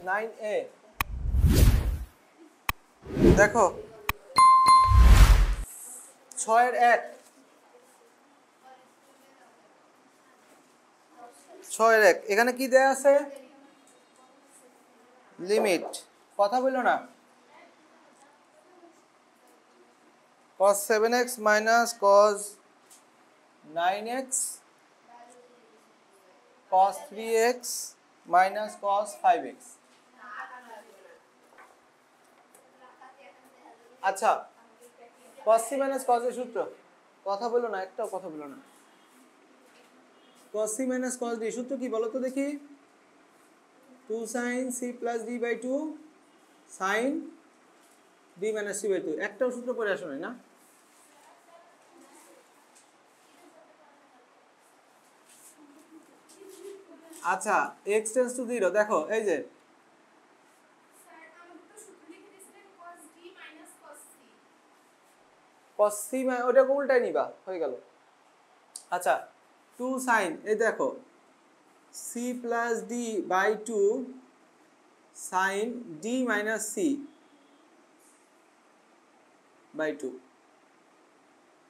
9a দেখো 6 এর 1 এখানে কি দেয়া আছে লিমিট কথা বললো না cos 7x minus cos 9x cos 3x minus cos 5x আচ্ছা cos c minus cos এর সূত্র কথা বলো না একটাও কথা বলো না cos c minus cos d সূত্র কি বলো তো দেখি 2 sin c plus d by 2 sin d minus c by 2 একটাও সূত্র পড়ে আসো না আচ্ছা x tends to 0 দেখো এই যে cos c ওটা উল্টাই নিবা হয়ে গেল আচ্ছা 2 sin এই দেখো c plus d by 2 sin d minus c by 2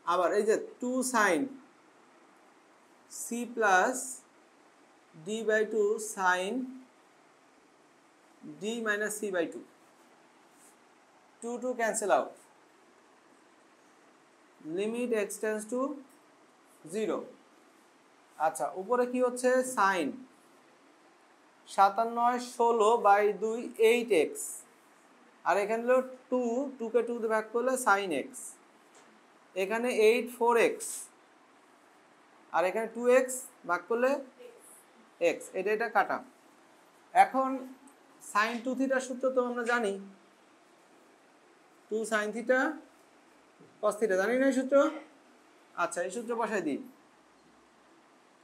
আবার এই যে 2 sin c plus d by 2 sin d minus c by 2 2 cancel out limit x tends to 0 আচ্ছা উপরে কি হচ্ছে sin 57 16 by 2 8x আর এখানে হলো 2 কে 2 দিয়ে ভাগ করলে sin x এখানে 8 4x আর এখানে 2x ভাগ করলে x এটা কাটা এখন sin 2 থিটার সূত্র তো আমরা জানি 2 sin থিটা cos থিটা জানি না এই সূত্র আচ্ছা এই সূত্র বসাই দিই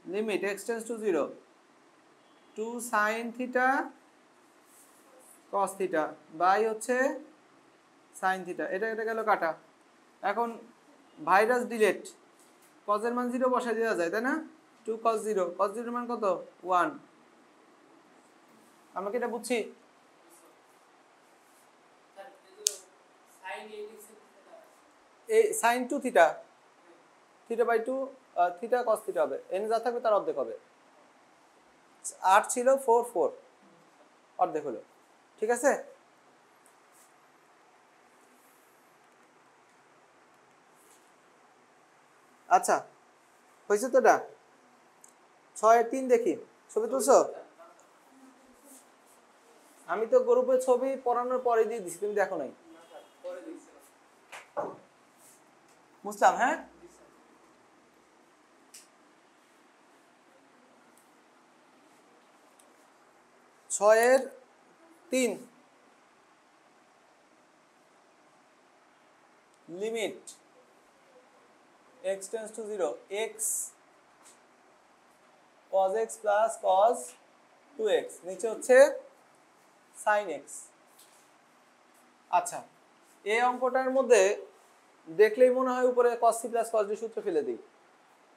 limit x tends to 0 2 sin theta cos theta by হচ্ছে sin থিটা এটা গেল কাটা এখন ভাইরাস ডিলিট cos এর মান 0 বসাই দেওয়া যায় তাই না 2 cos 0 cos 0 এর মান কত 1 আমরা কি এটা বুঝছি এই sin 2 theta theta by 2 theta cos theta হবে n যা থাকবে তার অর্ধেক হবে 8 ছিল 4 4 অর্ধেক হলো ঠিক আছে আচ্ছা হয়েছে তো এটা 6 এর 3 দেখি ছবি তুলছো আমি তো গ্রুপে ছবি পড়ানোর পরে দিয়ে দিছি তুমি দেখো নাই মুসলাম হ্যাঁ ছয়ের 3 limit x tends to 0 x cos x plus cos 2x নিচে হচ্ছে sin x আচ্ছা এই অঙ্কটার মধ্যে দেখলেই মনে হয় উপরে cos c plus cos d সূত্র ফেলে দিই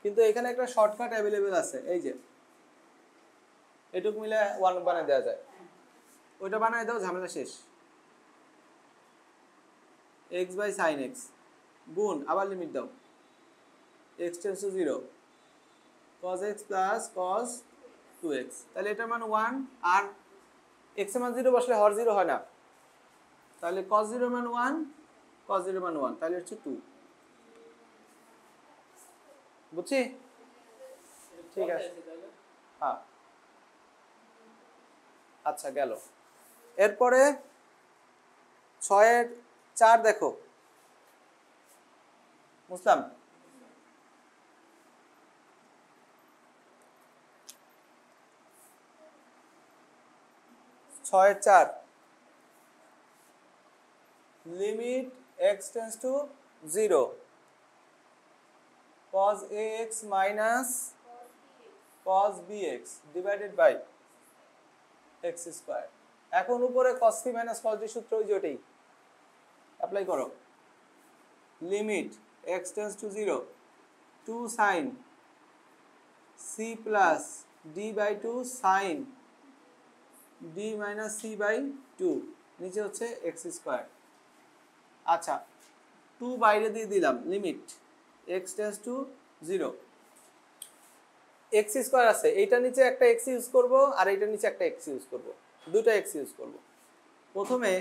কিন্তু এখানে একটা শর্টকাট अवेलेबल আছে এই যে এটুক মিলে 1 বানায় দেওয়া যায় ওইটা বানায় দাও ঝামেলা শেষ x by sin x গুণ আবার লিমিট দাও x tends to 0 cos x plus cos 2x তাহলে এটার মান 1 আর x এর মান 0 বসলে হর 0 হয় না তাহলে cos 0 এর মান 1 cos 0 এর মান 1 তাহলে হচ্ছে 2 বুঝছি ঠিক আছে হ্যাঁ আচ্ছা গেল এরপরে 6 এর 4 দেখো মুসলাম ছয়ের 4 limit x tends to 0 cos ax minus cos bx divided by x square এখন উপরে cos c minus cos d সূত্র ওই যে ওটাই অ্যাপ্লাই করো limit x tends to 0 2 sin c plus d by 2 sin D minus C by two, নিচে হচ্ছে x square. আচ্ছা, টু বাইরে দিয়ে দিলাম, limit x tends to zero. X square আছে, এইটার নিচে একটা এক্স ইউজ করব আর এইটার নিচে একটা এক্স ইউজ করব, দুটো এক্স ইউজ করব। প্রথমে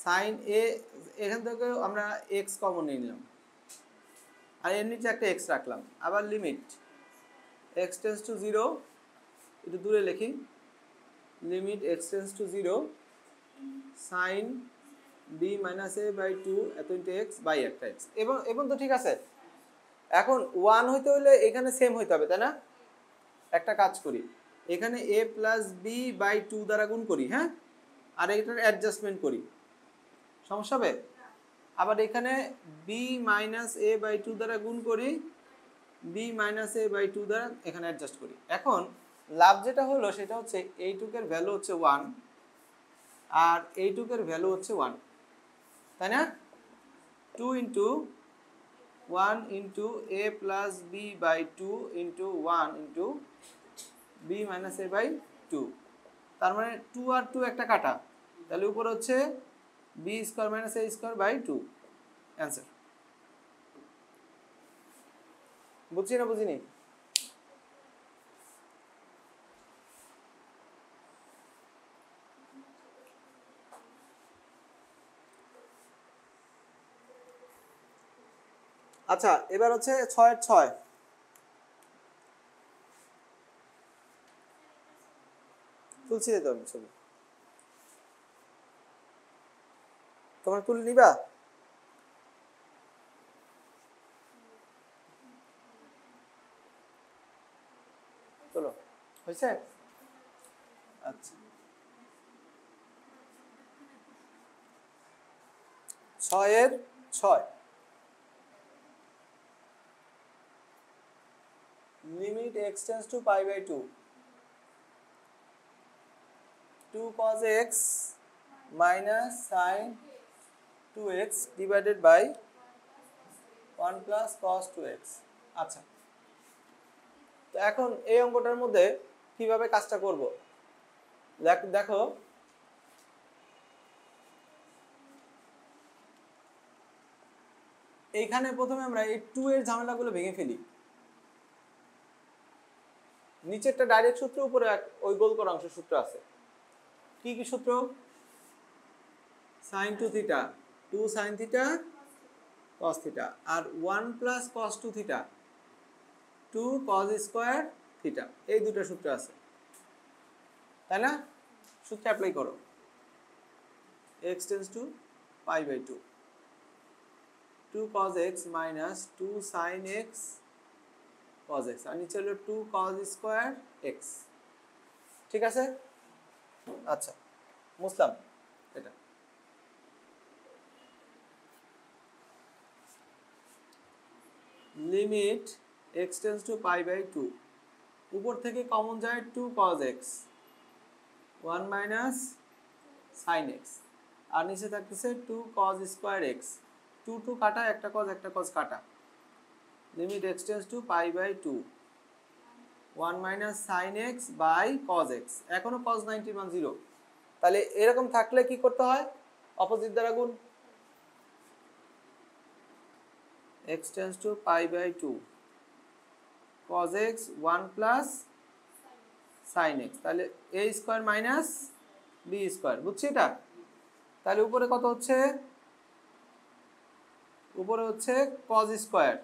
সাইন এ, এখান থেকে আমরা এক্স কমন নিয়ে নিলাম আর এর নিচে একটা এক্স রাখলাম। আবার limit x tends to zero, একটু দূরে লিখি, limit x tends to zero sine B minus A by two এত ইন্টু এক্স বাই একটা এক্স। এবং তো ঠিক আছে। এখন ওয়ান হইতে হলে এখানে সেম হইতে হবে, তাই না? একটা কাজ করি, এখানে এ প্লাস বি বাই টু দ্বারা গুণ করি, হ্যাঁ, আর এটার অ্যাডজাস্টমেন্ট করি, সমস্যা হবে? আবার এখানে B minus A by two দ্বারা গুণ করি, B minus A by two দ্বারা এখানে অ্যাডজাস্ট করি। এখন লাভ যেটা হলো সেটা হচ্ছে এইটুকের ভ্যালু হচ্ছে ওয়ান আর এইটুকের ভ্যালু হচ্ছে ওয়ান, তাই না? Two into one into A plus B by two into one into B minus A by two, তার মানে টু আর টু একটা কাটা, তাহলে উপরে হচ্ছে B square minus A square by two, answer. বুঝছি না বুঝিনি? আচ্ছা, এবার হচ্ছে 6/6। তুলছি তো আমি ছবি, তোমরা তুলে নিবা? চলো, হয়েছে? আচ্ছা, 6/6 limit x tends to pi by two, 2 cos x minus sin 2x divided by 1 plus cos 2x। আচ্ছা, তো এখন এই অঙ্কটার মধ্যে কিভাবে কাজটা করব দেখো, এইখানে প্রথমে আমরা এই 2 এর ঝামেলাগুলো ভেঙে ফেলি। নিচে একটা ডাইরেক্ট সূত্র, উপরে ওই গোল করা অংশের সূত্র আছে। কি কি সূত্র? sin 2 theta, 2 sin theta cos theta, আর 1 plus cos 2 theta 2 cos square theta, এই দুটো সূত্র আছে, তাই না? সূত্র অ্যাপ্লাই করো, x tends to pi by two, 2 cos x minus 2 sin x cos x, আর নিচে হলো 2 cos স্কয়ার x, ঠিক আছে? আচ্ছা, মুসলাম এটা। Limit x tends to pi by two, উপর থেকে কমন যায় 2 cos x 1 minus sin x, আর নিচে থাকতেছে 2 cos স্কয়ার x, 2 2 কাটা, একটা cos কাটা, limit x tends to pi by two 1 minus sin x by cos x, এখনো cos 90 মান 0, তাহলে এরকম থাকলে কি করতে হয়? অপোজিট দ্বারা গুণ, x tends to pi by two cos x 1 plus sin x, তাহলে a square minus b square, বুঝছি এটা? তাহলে উপরে কত হচ্ছে? উপরে হচ্ছে cos স্কয়ার,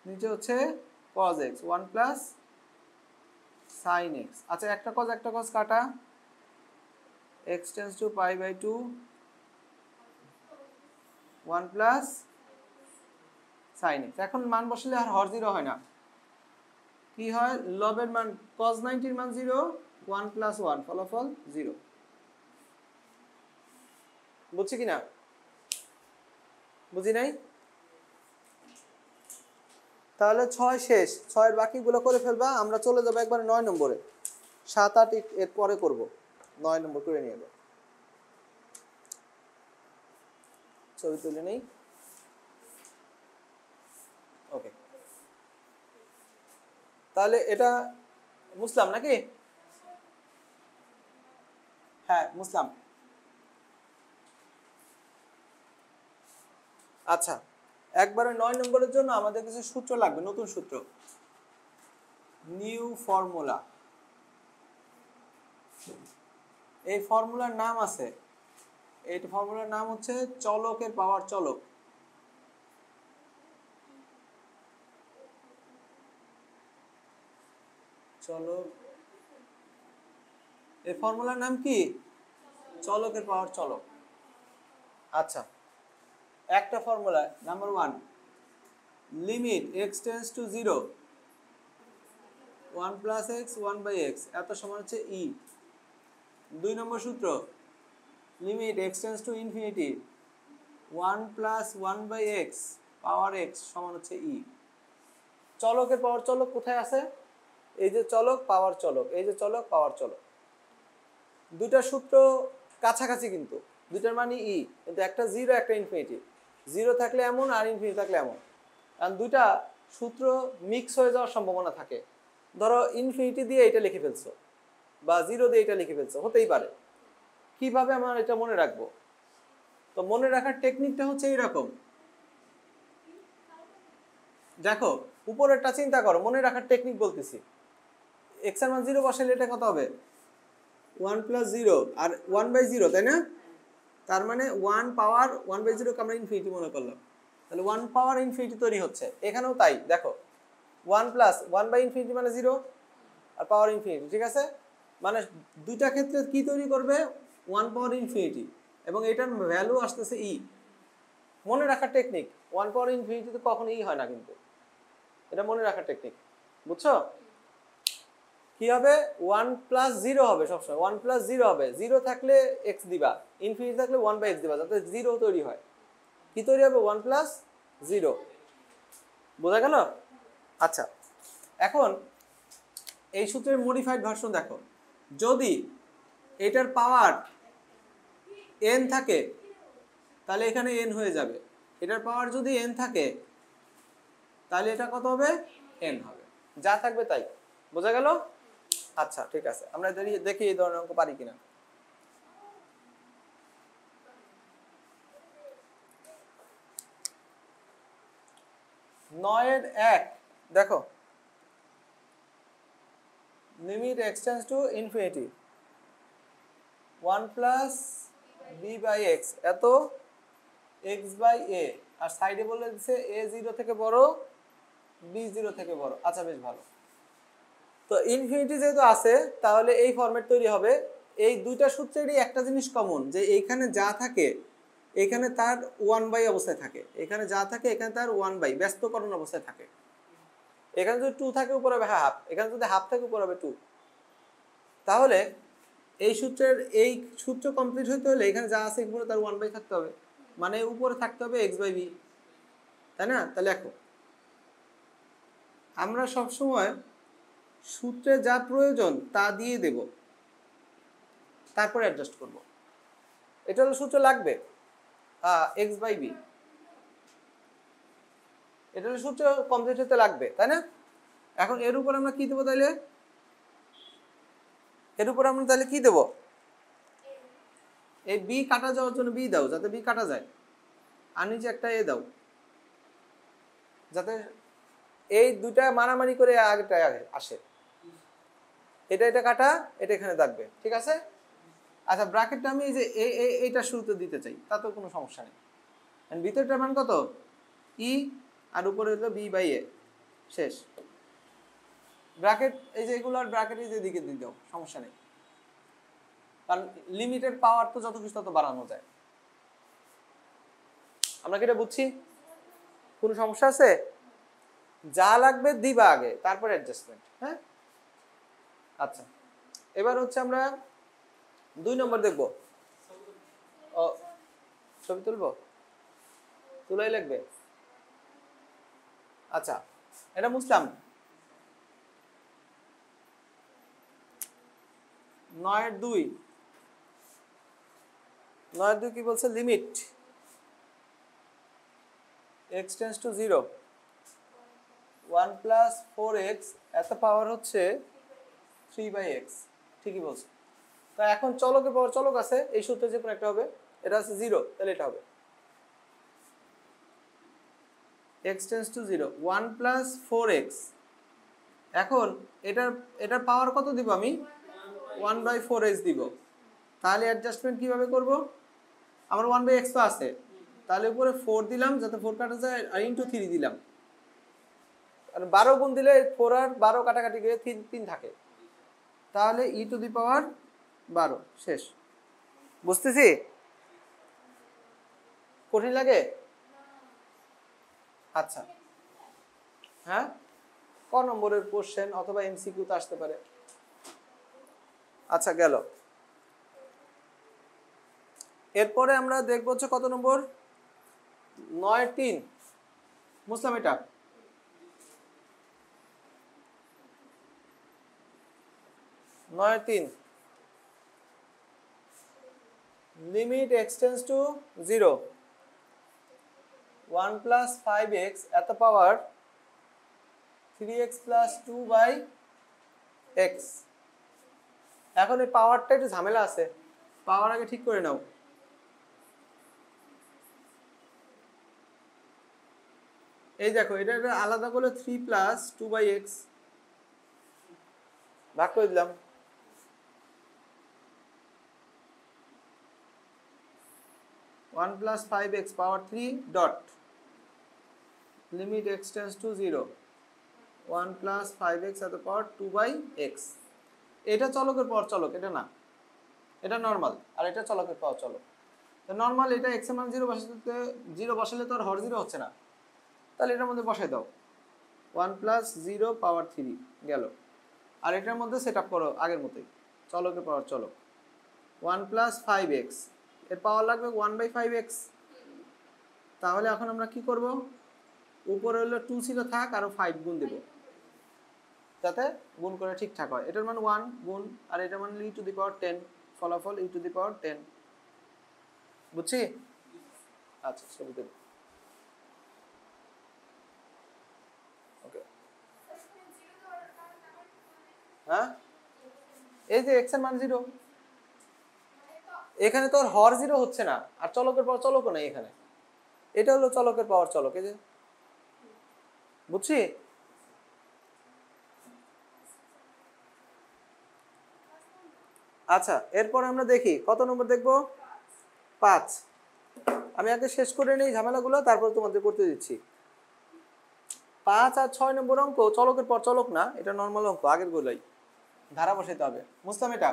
নিচে হচ্ছে cos x 1 plus sin x। আচ্ছা, একটা cos কাটা, x tends to pi by two 1 plus sin x। এখন মান বসালে আর হর 0 হয় না, কি হয়? লবের মান cos 90 এর মান 0, 1 প্লাস 1 ফলাফল 0। বুঝছি কিনা? বুঝি নাই? তাহলে 6 শেষ, 6 এর বাকিগুলো করে ফেলবা, আমরা চলে যাবো একবার 9 নম্বরে, 7 8 এর পরে করব, 9 নম্বর করে নিয়ে যাবো। ছবি তুলে নেই, ওকে। তাহলে এটা বুঝলাম নাকি? হ্যাঁ মুসলাম। আচ্ছা, একবারে 9 নম্বরের জন্য আমাদের কিছু সূত্র লাগবে, নতুন সূত্র, নিউ ফর্মুলা। এই ফর্মুলার নাম আছে, এই ফর্মুলার নাম হচ্ছে চলকের পাওয়ার চলক। চলক, এই ফর্মুলার নাম কি? চলকের পাওয়ার চলক। আচ্ছা, একটা formula number 1, limit x tends to 0 1 plus x 1/x এত সমান হচ্ছে e। 2 নম্বর সূত্র, limit x tends to infinity 1 plus 1/x power x সমান হচ্ছে e। চলকের পাওয়ার চলক কোথায় আছে? এই যে চলক পাওয়ার চলক, এই যে চলক পাওয়ার চলক, দুইটা সূত্র কাছাকাছি কিন্তু দুইটার মানে ই, কিন্তু একটা 0 একটা ইনফিনিটি। 0 থাকলে এমন আর ইনফিনিটি থাকলে এমন, কারণ দুইটা সূত্র মিক্স হয়ে যাওয়ার সম্ভাবনা থাকে। ধরো ইনফিনিটি দিয়ে এটা লিখে ফেলছো বা 0 দিয়ে এটা লিখে ফেলছো, হতেই পারে। কিভাবে আমরা এটা মনে রাখবো? তো মনে রাখার টেকনিকটা হচ্ছে এইরকম, দেখো উপরেরটা চিন্তা করো, মনে রাখার টেকনিক বলতেছি। x এর মান 0 বসাইলে এটা কত হবে? 1 প্লাস 0 আর 1/0, তাই না? তার মানে 1 পাওয়ার 1/0 কে আমরা ইনফিনিটি মনে করলাম, তাহলে 1 পাওয়ার ইনফিনিটি তৈরি হচ্ছে। এখানেও তাই, দেখো 1 প্লাস 1/infinity মানে 0 আর পাওয়ার ইনফিনিটি, ঠিক আছে? মানে দুইটা ক্ষেত্রে কি তৈরি করবে? 1 পাওয়ার ইনফিনিটি, এবং এটার ভ্যালু আসতেছে ই। মনে রাখার টেকনিক, 1 পাওয়ার ইনফিনিটি তো কখনো ই হয় না, কিন্তু এটা মনে রাখার টেকনিক, বুঝছো? কি হবে? 1 প্লাস 0 হবে সবসময়, 1 প্লাস 0 হবে। 0 থাকলে x দিবা, ইনফিনিটি থাকলে 1/x দিবা, যাতে 0 তৈরি হয়। কি তৈরি হবে? 1 প্লাস 0। বোঝা গেল? আচ্ছা, এখন এই সূত্রের মডিফাইড ভার্সন দেখো। যদি এটার পাওয়ার n থাকে তাহলে এখানে n হয়ে যাবে। এটার পাওয়ার যদি n থাকে তাহলে এটা কত হবে? n হবে, যা থাকবে তাই। বোঝা গেল? আচ্ছা ঠিক আছে, আমরা দেখি এই ধরনের অঙ্ক পারি কিনা। নয়ের 1 দেখো, limit x tends to infinity 1 plus b/x এত x/a, আর সাইডে বলে দিচ্ছে a 0 থেকে বড় b 0 থেকে বড়। আচ্ছা বেশ ভালো। তো ইনফিনিটি যেহেতু আছে তাহলে এই ফরম্যাট তৈরি হবে। এই দুইটা সূত্রেরই একটা জিনিস কমন, যে এইখানে যা থাকে এখানে তার 1/, অবস্থায় থাকে, এখানে যা থাকে এখানে তার 1/, ব্যস্তকরণ অবস্থায় থাকে। এখানে যদি 2 থাকে উপর হবে হাফ, এখানে যদি হাফ থাকে উপর হবে 2। তাহলে এই সূত্রের এই সূত্র কমপ্লিট হইতে হলে এখানে যা আছে উপরে তার 1/, থাকতে হবে, মানে উপরে থাকতে হবে x/b, তাই না? তাহলে দেখো আমরা সবসময় সূত্রে যা প্রয়োজন তা দিয়ে দেব, তারপরে অ্যাডজাস্ট করব। এটা হলো সূত্র লাগবে x/b, এটা হলো সূত্র কমপ্লিট হতে লাগবে, তাই না? এখন এর উপর আমরা কি দেবো তাহলে? এর উপর আমরা তাহলে কি দেব? এই b কাটা যাওয়ার জন্য b দাও, যাতে b কাটা যায়, আর নিচে একটা a দাও, যাতে এই দুইটা মারামারি করে আগেটা আসে। এটা এটা কাটা, এটা এখানে থাকবে, ঠিক আছে? আচ্ছা, ব্র্যাকেটটা আমি এই যে এইটা শুরুতে দিতে চাই, তাতে কোনো সমস্যা নেই। ভিতরটার মান কত? ই, আর উপরে হলো b/a, শেষ। ব্র্যাকেট এই যে এগুলোর ব্র্যাকেট এই যে দিকে দিয়ে দাও, সমস্যা নেই, কারণ লিমিটেড পাওয়ার তো যত কিছু তত বাড়ানো যায়। আমরা কি এটা বুঝছি? কোনো সমস্যা আছে? যা লাগবে দিবা আগে, তারপর অ্যাডজাস্টমেন্ট। হ্যাঁ আচ্ছা, এবার হচ্ছে আমরা 2 নম্বর দেখব। ও ছবি তুলবো? তুলাই লাগবে? আচ্ছা, এটা বুঝলাম। 9/2 কি বলছে? Limit x tends to 0 1 plus 4x এত পাওয়ার হচ্ছে 3/x, ঠিকই বলছে। তো এখন চলকের পাওয়ার চলক আছে, এই সূত্রে যে কোনো একটা হবে, এটা আছে 0, তাহলে এটা হবে x tends to 0 1 plus 4x। এখন এটার পাওয়ার কত দিব আমি? 1/4x দিব। তাহলে অ্যাডজাস্টমেন্ট কিভাবে করব? আমার 1/x তো আছে, তাহলে উপরে 4 দিলাম যাতে 4 কাটা যায়, আর ইনটু 3 দিলাম। আর 12 গুণ দিলে 4 আর 12 কাটাকাটি গিয়ে 3 থাকে, তাহলে ই টু দি পাওয়ার 12 শেষ। বুঝতেছি? কঠিন লাগে? আচ্ছা, হ্যাঁ, ক নম্বরের কোশ্চেন অথবা এমসিকিউ তো আসতে পারে। আচ্ছা, গেল। এরপরে আমরা দেখব হচ্ছে কত নম্বর? 9-3 মুসলাম, এটা 9-3 limit x tends to 0 1 plus 5x এত পাওয়ার 3x প্লাস 2/x। এখন এই পাওয়ারটা একটু ঝামেলা আছে, পাওয়ার আগে ঠিক করে নাও। এই দেখো, এটা আলাদা করলে 3 প্লাস 2/x ভাগ করে দিলাম। One plus 5x power 3 dot limit x tends to 0 1 plus 5x এত পাওয়ার 2/x। এটা চলকের পাওয়ার চলক, এটা না, এটা নর্মাল, আর এটা চলকের পাওয়ার চলক। তো নর্মাল এটা x এর মান 0 বসালে তো আর হর 0 হচ্ছে না, তাহলে এটার মধ্যে বসাই দাও 1 প্লাস 0 পাওয়ার 3 গেল। আর এটার মধ্যে সেট আপ করো আগের মতোই, চলকের পাওয়ার চলক 1 প্লাস 5x এর পাওয়ার লাগবে 1/5x। তাহলে এখন আমরা কি করব? উপরে হলো 2 ছিল থাক, আরো 5 গুণ দেব যাতে গুণ করে ঠিকঠাক হয়। এটার মান 1 গুণ, আর এটার মান e টু দি পাওয়ার 10, ফলাফল e টু দি পাওয়ার 10। বুঝছি? আচ্ছা, ছবি দেব। ওকে, হ্যাঁ, এই যে x এর মান 0, এখানে তো আর হর 0 হচ্ছে না, আর চলকের পাওয়ার চলকও নাই এখানে। এটা হলো চলকের পাওয়ার চলক, এই যে। বুঝছি? আচ্ছা, এরপর আমরা দেখি কত নম্বর দেখব? 5। আমি আগে শেষ করে নেই ঝামেলাগুলো, তারপর তোমাদের করতে দিচ্ছি। 5 আর 6 নম্বর অঙ্ক চলকের পর চলক না, এটা নর্মাল অঙ্ক, আগের গুলোই ধারা বসাইতে হবে। বুঝতাম এটা?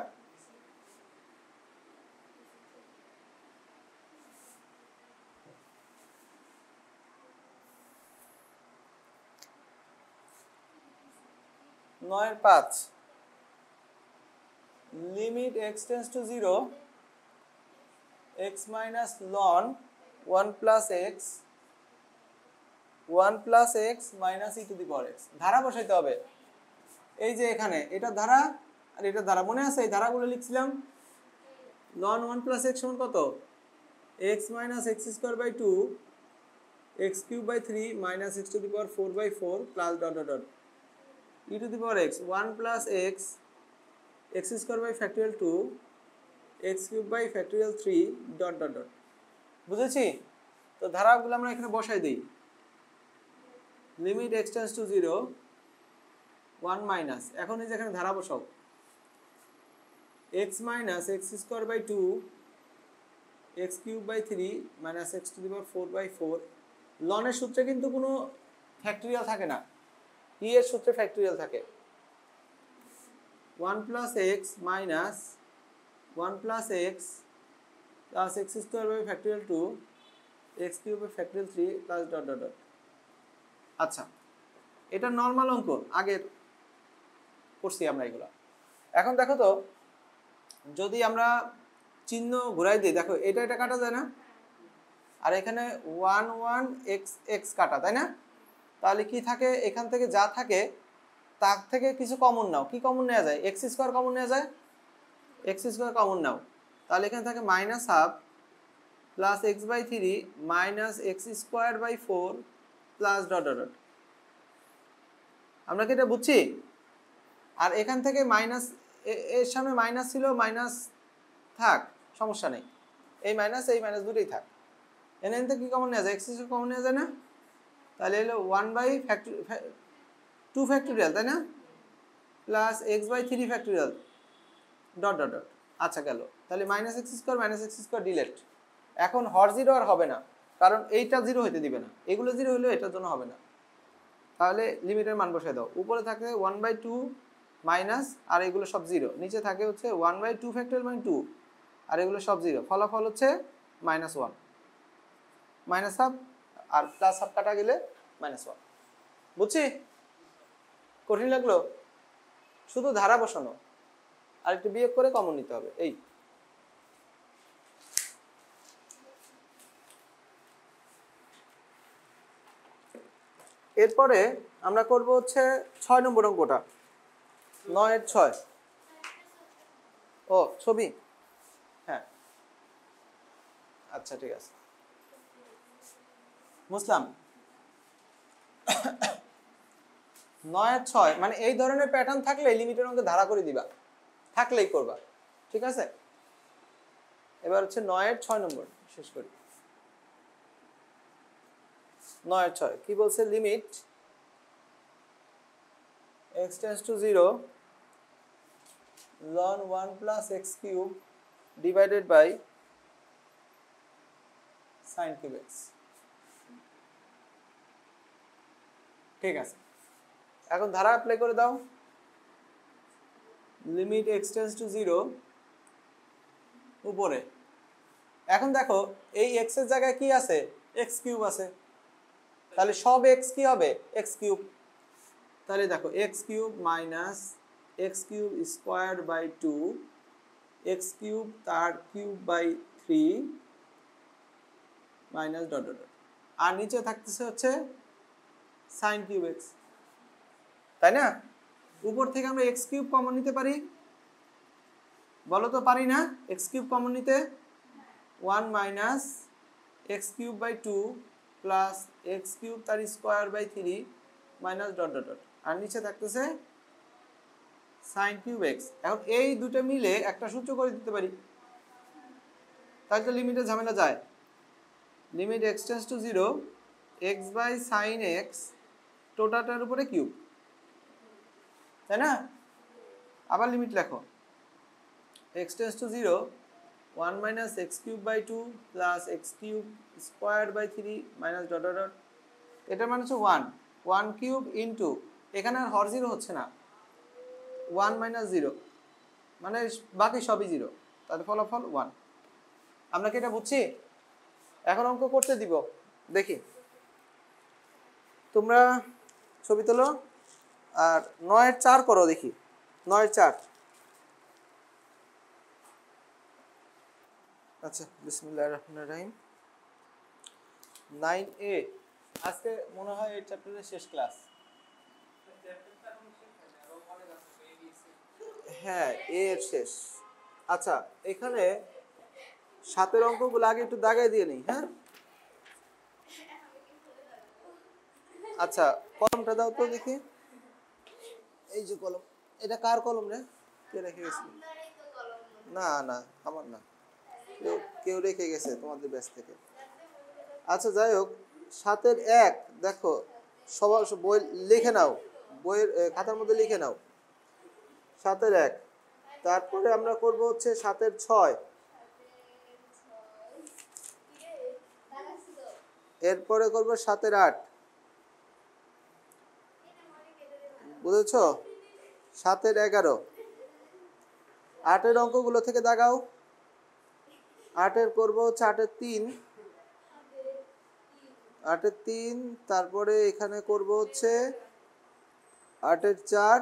নয়ের 5 limit x tends to 0 x minus ln 1 plus x minus e to the power x। ধারা বসাইতে হবে। এই যে এখানে এটা ধারা আর এটা ধারা, মনে আছে? এই ধারাগুলো লিখছিলাম। ln 1 প্লাস x সমান কত? x minus x square by 2 x cube by 3 minus x to the power 4/4 plus dot dot dot e to the power x 1 plus x square by factorial 2 x cube by factorial 3 dot dot dot. বুঝেছি? তো ধারাগুলো আমরা এখানে বসাই দিই। Limit x tends to 0 1 minus, এখন এই যে এখানে ধারা বসাও, x minus x square by 2 x cube by 3 minus x to the power 4/4। লনের সূত্রে কিন্তু কোনো ফ্যাক্টোরিয়াল থাকে না, e এর সূত্রে ফ্যাক্টোরিয়াল থাকে। 1 plus x minus 1 plus x plus x square by factorial 2 x cube by factorial 3 plus dot dot dot. আচ্ছা, এটা নর্মাল অঙ্ক, আগের করছি আমরা এগুলো। এখন দেখো তো, যদি আমরা চিহ্ন ঘুরাই দিই, দেখো এটা এটা কাটা যায় না, আর এখানে 1 1 x x কাটা, তাই না? তাহলে কি থাকে? এখান থেকে যা থাকে তার থেকে কিছু কমন নাও। কি কমন নেওয়া যায়? x স্কোয়ার কমন নেওয়া যায়, x স্কোয়ার কমন নাও। তাহলে এখানে থাকে minus half plus x by 3 minus x square by 4 plus dot dot dot. আমরা কি এটা বুঝছি? আর এখান থেকে মাইনাস, এর সামনে মাইনাস ছিল, মাইনাস থাক, সমস্যা নেই, এই মাইনাস দুটোই থাক। এন থেকে কি কমন নেওয়া যায়, এক্স কমন নেওয়া যায় না, তাহলে হলো 1/2 ফ্যাক্টোরিয়াল, তাই না, plus x/3 factorial dot dot dot. আচ্ছা গেল, তাহলে -x² ডিলেট। এখন হর জিরো আর হবে না, কারণ এইটা জিরো হইতে দিবে না, এগুলো জিরো হইলেও এটার জন্য হবে না। তাহলে লিমিটের মান বসায় দাও, উপরে থাকে 1/2 মাইনাস, আর এগুলো সব জিরো, নিচে থাকে হচ্ছে 1/2 ফ্যাক্টোরিয়াল মানে 2, আর এগুলো সব জিরো, ফলাফল হচ্ছে -1, মাইনাস হাফ আর প্লাস হাফ কাটা গেলে -1। বুঝছি? কঠিন লাগলো? শুধু ধারা বসানো আর একটু বিয়োগ করে কমন নিতে হবে, এই। এরপরে আমরা করব হচ্ছে 6 নম্বর অঙ্কটা, 9-এর 6। ও ছবি, হ্যাঁ আচ্ছা ঠিক আছে বুঝলাম। 9-এর 6 মানে এই ধরনের প্যাটার্ন থাকলে লিমিটের অঙ্কে ধারা করে দিবা, থাকলেই করবা, ঠিক আছে। এবার হচ্ছে 9-এর 6 নম্বর শেষ করি। 9-এর 6 কি বলছে, limit x tends to 0 ln 1 plus x cube divided by sin cube x। ঠিক আছে, এখন ধারা অ্যাপ্লাই করে দাও, লিমিট x টেন্ডস টু 0 উপরে। এখন দেখো এই x এর জায়গায় কি আছে, x কিউব আছে, তাহলে সব x কি হবে, x কিউব। তাহলে দেখো x cube minus x cube square by 2 x cube তার cube by 3 minus dot dot dot, আর নিচে থাকতেছে হচ্ছে সাইন কিউব x, তাই না। উপর থেকে আমরা x কিউব কমন নিতে পারি, বলো তো পারি না, x কিউব কমন নিতে 1 minus x cube by 2 plus x cube তার square by 3 minus dot dot dot, আর নিচে থাকতেছে সাইন কিউব x। এখন এই দুটো মিলে একটা সূত্র করে দিতে পারি, তাই তো লিমিটের ঝামেলা যায়। Limit x tends to 0 x by sine x টোটালটার উপরে কিউব, তাই না। আবার লিমিট লেখো, x tends to 0 1 minus x cube by 2 plus x cube square by 3 minus dot dot dot, এটার মানে হচ্ছে 1 কিউব ইন্টু, এখানে আর হর জিরো হচ্ছে না, 1 মাইনাস 0 মানে বাকি সবই জিরো, তার ফলাফল 1। আমরা কি এটা বুঝছি? এখন অঙ্ক করতে দিব, দেখি তোমরা ছবি তোলো আর 9-এর 4 করো, দেখি 9-এর 4। আচ্ছা বিসমিল্লাহির রহমানির রহিম। 9A আজকে মনে হয় এই চ্যাপ্টারের শেষ ক্লাস। হ্যাঁ এ এর শেষ। আচ্ছা এখানে 7-এর অঙ্কগুলো আগে একটু দাগায় দিয়ে নিই, হ্যাঁ। আচ্ছা কলমটা দাও তো দেখি, এই যে কলম, এটা কার কলম রে, কে রেখে গেছে? না না আমার না, কেউ রেখে গেছে তোমাদের ব্যাচ থেকে। আচ্ছা যাই হোক, 7-এর 1 দেখো সবার বই লিখে নাও, বইয়ের খাতার মধ্যে লিখে নাও 7-এর 1। তারপরে আমরা করব হচ্ছে 7-এর 6, এরপরে করব 7-এর 8, বুঝেছো, 7-এর 11। 8-এর অঙ্কগুলো থেকে দাগাও, 8-এর করবো হচ্ছে 8-এর 3, 8-এর 3, তারপরে এখানে করব হচ্ছে 8-এর 4,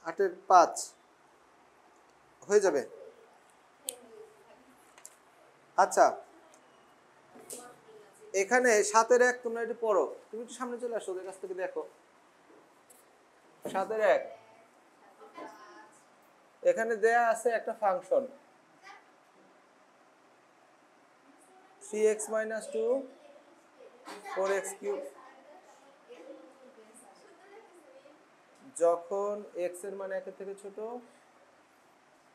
8-এর 5 হয়ে যাবে। আচ্ছা এখানে 7-এর 1 তোমরা একটু পড়ো, তুমি একটু সামনে চলে আসো, ওদের কাছ থেকে দেখো। 7-এর 1 এখানে দেয়া আছে একটা ফাংশন 3x - 2 4x কিউব, যখন x এর মান 1 এর থেকে ছোট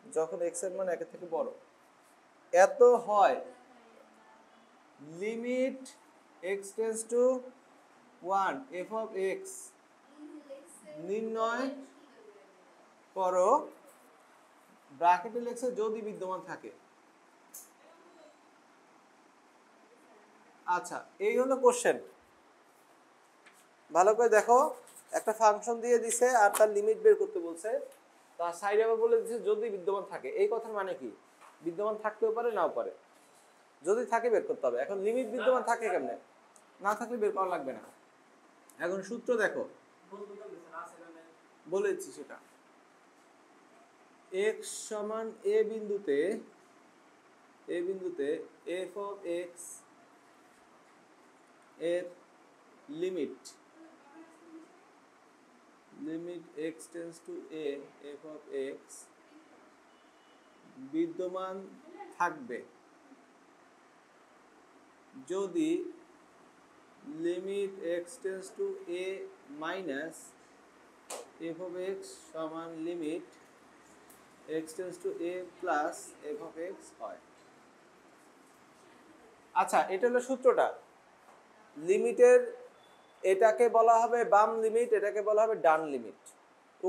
যখন এক্স এর মান একের থেকে বড়, এত হয় limit x tends to 1 F of x নির্ণয় করো ব্র্যাকেটে লেখছে যদি বিদ্যমান থাকে। আচ্ছা, এই হলো কোশ্চেন। ভালো করে দেখো, একটা ফাংশন দিয়ে দিছে আর তার লিমিট বের করতে বলছে, তার সাইডে আবার বলে দিছে যদি বিদ্যমান থাকে। এই কথার মানে কি? বিদ্যমান থাকতেও পারে নাও পারে, যদি থাকে বের করতে হবে। এখন লিমিট বিদ্যমান থাকে কেমনে? না থাকলে বের করা লাগবে না। এখন সূত্র দেখো, বলেছি সেটা। x সমান এ বিন্দুতে এফ অফ এক্স এর limit x tends to a f of x বিদ্যমান থাকবে যদি limit x tends to a minus f of x সমান limit x tends to a plus f of x হয়। আচ্ছা, এটা হলো সূত্রটা। লিমিটের এটাকে বলা হবে বাম লিমিট, এটাকে বলা হবে ডান লিমিট।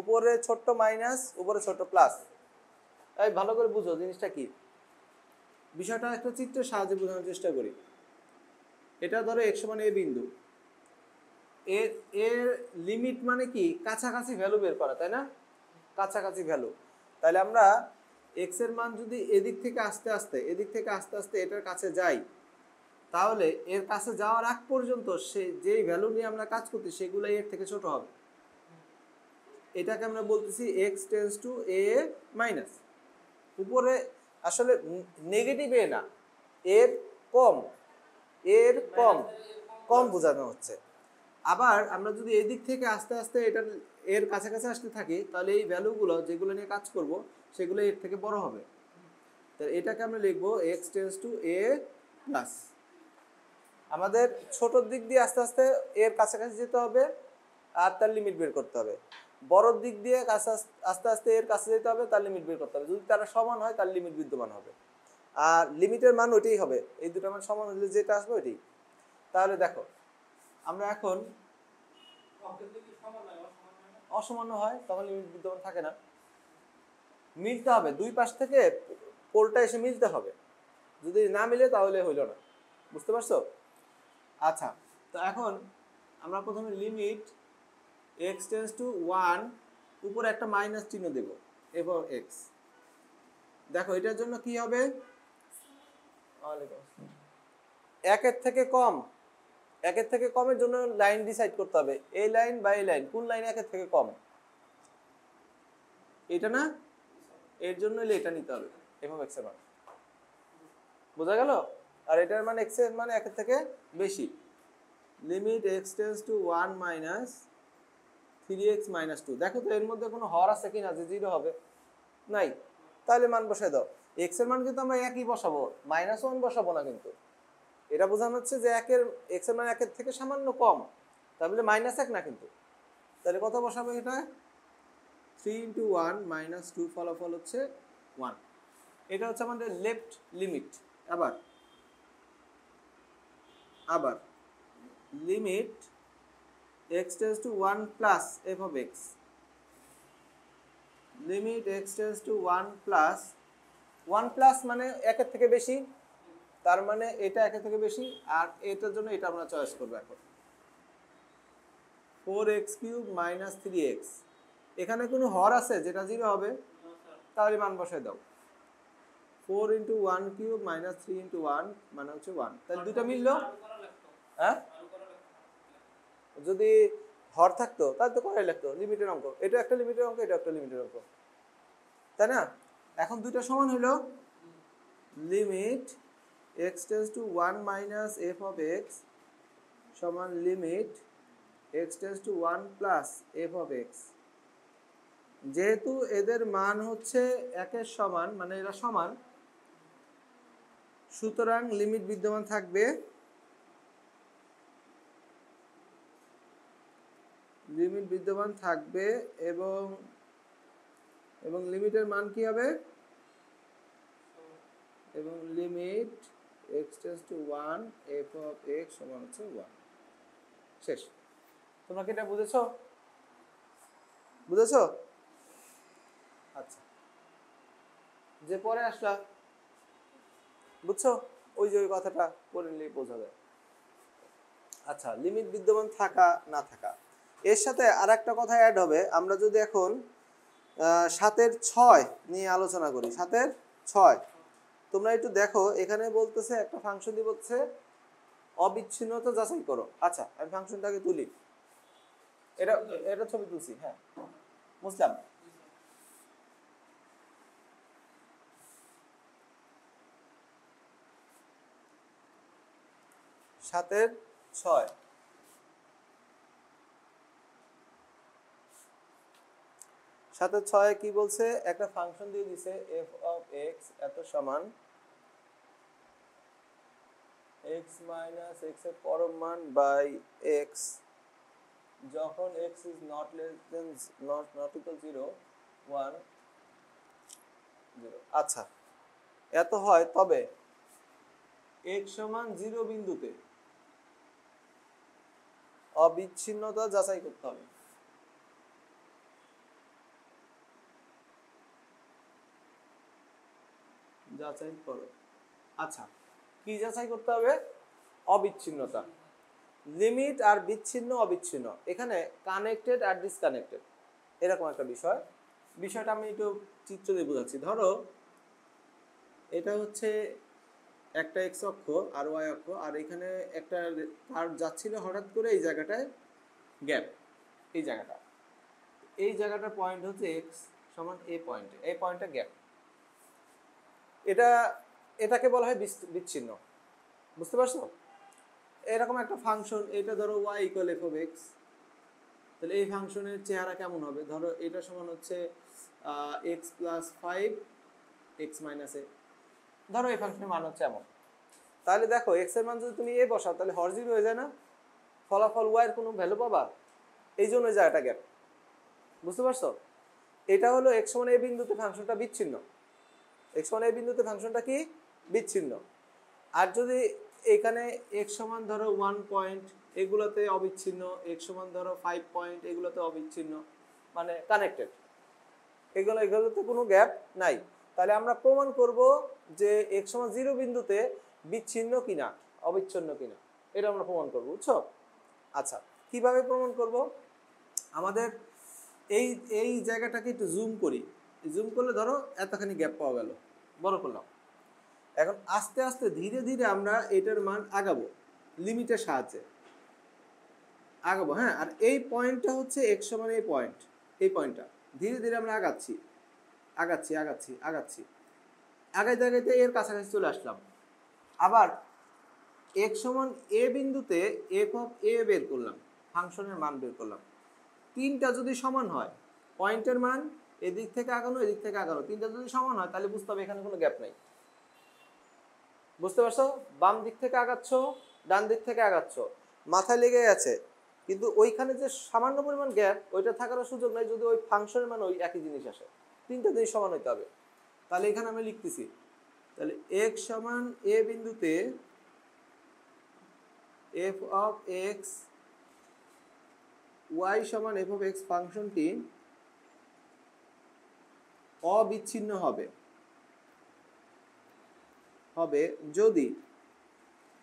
উপরে ছোট্ট মাইনাস, উপরে ছোট্ট প্লাস। তাই ভালো করে বুঝো জিনিসটা কি। বিষয়টা একটা চিত্রের সাহায্যে বোঝানোর চেষ্টা করি। এটা ধরো x সমান a বিন্দু, এর লিমিট মানে কি? কাছাকাছি ভ্যালু বের করা, তাই না? কাছাকাছি ভ্যালু। তাহলে আমরা x এর মান যদি এদিক থেকে আস্তে আস্তে এটার কাছে যাই, তাহলে এর কাছে যাওয়ার আগ পর্যন্ত সে যেই ভ্যালু নিয়ে আমরা কাজ করছি সেগুলাই এর থেকে ছোট হবে। এটাকে আমরা বলতেছি x tends to a minus. উপরে আসলে নেগেটিভ এ না, এর কম বোঝানো হচ্ছে। আবার আমরা যদি এদিক থেকে আস্তে আস্তে এটা এর কাছাকাছি আসতে থাকি, তাহলে এই ভ্যালুগুলো যেগুলো নিয়ে কাজ করব সেগুলো এর থেকে বড় হবে। তাহলে এটাকে আমরা লিখবো x tends to a plus. আমাদের ছোটর দিক দিয়ে আস্তে আস্তে এর কাছাকাছি যেতে হবে আর তার লিমিট বের করতে হবে। বড়র দিক দিয়ে আস্তে আস্তে এর কাছে যেতে হবে, তার লিমিট বের করতে হবে। যদি তারা সমান হয় তার লিমিট বিদ্যমান হবে, আর লিমিটের মান ওইটাই হবে। এই দুটো মান সমান হলে যেটা আসবে ওইটাই। তাহলে দেখো, আমরা এখন অসমান হয় তখন লিমিট বিদ্যমান থাকে না। মিলতে হবে, দুই পাশ থেকে পোলটা এসে মিলতে হবে। যদি না মিলে তাহলে হইল না। বুঝতে পারছো? আচ্ছা, তো এখন আমরা প্রথমে লিমিট x টেন্ডস টু 1, উপরে একটা মাইনাস চিহ্ন দেব এফ অফ এক্স। দেখো এটার জন্য কি হবে? একের থেকে কমের জন্য লাইন ডিসাইড করতে হবে। এই লাইন বা এই লাইন, কোন লাইন একের থেকে কম? এটা না, এর জন্য এটা নিতে হবে এফ অফ এক্স এর মান। বোঝা গেল? আর এটার মান x এর মানে একের থেকে বেশি। Limit x tends to 1 minus 3x minus 2। দেখো তো এর মধ্যে কোনো হর আছে কিনা যে 0 হবে? নাই। তাহলে মান বসাই দাও। x এর মান কিন্তু আমরা একই বসাবো, -1 বসাবো না। কিন্তু এটা বোঝানো হচ্ছে যে x এর মান একের থেকে সামান্য কম, তাহলে -1 না কিন্তু। তাহলে কত বসাবো? এটা 3 × 1 - 2, ফলাফল হচ্ছে 1। এটা হচ্ছে আমাদের লেফট লিমিট। আবার limit x tends to 1 plus f of x. Limit x tends to 1 plus, 1 plus মানে একের থেকে বেশি, তার মানে এটা একের থেকে বেশি। আর এটার জন্য এটা আমরা চয়েস করবো এখন 4x³ - 3x। এখানে কোনো হর আছে যেটা 0 হবে? তাহলে মান বসাই দাও। 4 × 1³ - 3 × 1 মানে হচ্ছে 1। তাহলে দুটো মিললো। হ্যাঁ, যদি হর থাকতো তাহলে তো করাই লাগতো। লিমিটের অঙ্ক, এটা একটা লিমিটের অঙ্ক, এটা একটা লিমিটের অঙ্ক, তাই না? এখন দুটো সমান হলো। Limit x tends to 1 minus f of x সমান limit x tends to 1 plus f of x. যেহেতু এদের মান হচ্ছে একের সমান, মানে এরা সমান, সুতরাং লিমিট বিদ্যমান থাকবে। এবং লিমিটের মান কি হবে? এবং limit x tends to 1 F of x সমান হচ্ছে 1। শেষ। তোমরা কি এটা বুঝেছো? বুঝেছো? আচ্ছা, যে পরে আসলা বুঝছো, ওই যে ওই কথাটা পড়ে নিলেই বোঝা যায়। আচ্ছা, লিমিট বিদ্যমান থাকা না থাকা, এর সাথে আর একটা কথা অ্যাড হবে। আমরা যদি এখন 7-এর 6 নিয়ে আলোচনা করি, 7-এর 6 তোমরা একটু দেখো, এখানে বলতেছে একটা ফাংশন দিয়ে বলছে অবিচ্ছিন্নতা যাচাই করো। আচ্ছা, আমি ফাংশনটাকে তুলি, এটা এটা ছবি তুলছি, হ্যাঁ বুঝলাম। সাতের 6 7-এর 6 কি বলছে? একটা ফাংশন দিয়ে দিছে f of x এত সমান x minus x এর পরম মান বাই x যখন x is not less than not equal 0 1 0। আচ্ছা, এত হয় তবে x সমান 0 বিন্দুতে অবিচ্ছিন্নতা যাচাই করতে হবে। যাচাই করো। আচ্ছা, কি যাচাই করতে হবে? অবিচ্ছিন্নতা। লিমিট আর বিচ্ছিন্ন অবিচ্ছিন্ন, এখানে কানেক্টেড আর ডিসকানেক্টেড, এরকম একটা বিষয়। বিষয়টা আমি একটু চিত্র দিয়ে বোঝাচ্ছি। ধরো এটা হচ্ছে একটা এক্স অক্ষ আর ওয়াই অক্ষ, আর এখানে একটা কার্ভ যাচ্ছিল, হঠাৎ করে এই জায়গাটায় গ্যাপ, এই জায়গাটার পয়েন্ট হচ্ছে এক্স সমান এ পয়েন্টে, এই পয়েন্টে গ্যাপ। এটাকে বলা হয় বিচ্ছিন্ন। বুঝতে পারছো? এরকম একটা ফাংশন, এটা ধরো y equal F of x, তাহলে এই ফাংশনের চেহারা কেমন হবে? ধরো এটা সমান হচ্ছে এক্স প্লাস 5 এক্স মাইনাস এ, ধরো এই ফাংশনের মান হচ্ছে এমন। তাহলে দেখো এক্স এর মান যদি তুমি এ বসাও তাহলে হর জিরো হয়ে যায় না? ফলাফল ওয়াই এর কোনো ভ্যালু পাবা? এই জন্য এই জায়গাটা গ্যাপ। বুঝতে পারছো? এটা হলো এক্স সমান এ বিন্দুতে ফাংশনটা বিচ্ছিন্ন। এক্স সমান এ বিন্দুতে ফাংশনটা কি? বিচ্ছিন্ন। আর যদি এখানে এক্স সমান ধরো 1 পয়েন্ট, এগুলোতে অবিচ্ছিন্ন, এক্স সমান ধরো 5 পয়েন্ট, এগুলোতে অবিচ্ছিন্ন, মানে কানেক্টেড, এগুলোতে কোনো গ্যাপ নাই, তাহলে আমরা প্রমাণ করব যে এক্স সমান 0 বিন্দুতে বিচ্ছিন্ন কিনা অবিচ্ছিন্ন কিনা, এটা আমরা প্রমাণ করব। বুঝছো? আচ্ছা, কিভাবে প্রমাণ করব? আমাদের এই এই জায়গাটাকে একটু জুম করি। জুম করলে ধরো এতখানি গ্যাপ পাওয়া গেল, বড় করলাম। এখন আস্তে আস্তে ধীরে ধীরে আমরা এটার মান আগাবো, লিমিটের সাহায্যে আগাবো। হ্যাঁ, আর এই পয়েন্টটা হচ্ছে এক্স সমান এই পয়েন্টটা ধীরে ধীরে আমরা আগাচ্ছি আগাইতে আগাইতে এর কাছাকাছি চলে আসলাম। আবার এক্স সমান এ বিন্দুতে এফ অফ এ বের করলাম, ফাংশনের মান বের করলাম। তিনটা যদি সমান হয়, পয়েন্টের মান এদিক থেকে আগানো এদিক থেকে আগানো, তিনটা যদি সমান হয় তাহলে বুঝতে হবে এখানে কোনো গ্যাপ নাই। বুঝতে পারছো? বাম দিক থেকে আগাচ্ছ, ডান দিক থেকে আগাচ্ছ, মাথায় লেগে গেছে, কিন্তু ওইখানে যে সামান্য পরিমাণ গ্যাপ, ওইটা থাকার সুযোগ নাই যদি ওই ফাংশনের মান ওই একই জিনিস আসে। তিনটা জিনিস সমান হইতে হবে। তাহলে এখানে আমি লিখতেছি, তাহলে এক্স সমান এ বিন্দুতে এফ অফ এক্স ওয়াই সমান এফ অফ এক্স ফাংশনটি অবিচ্ছিন্ন হবে যদি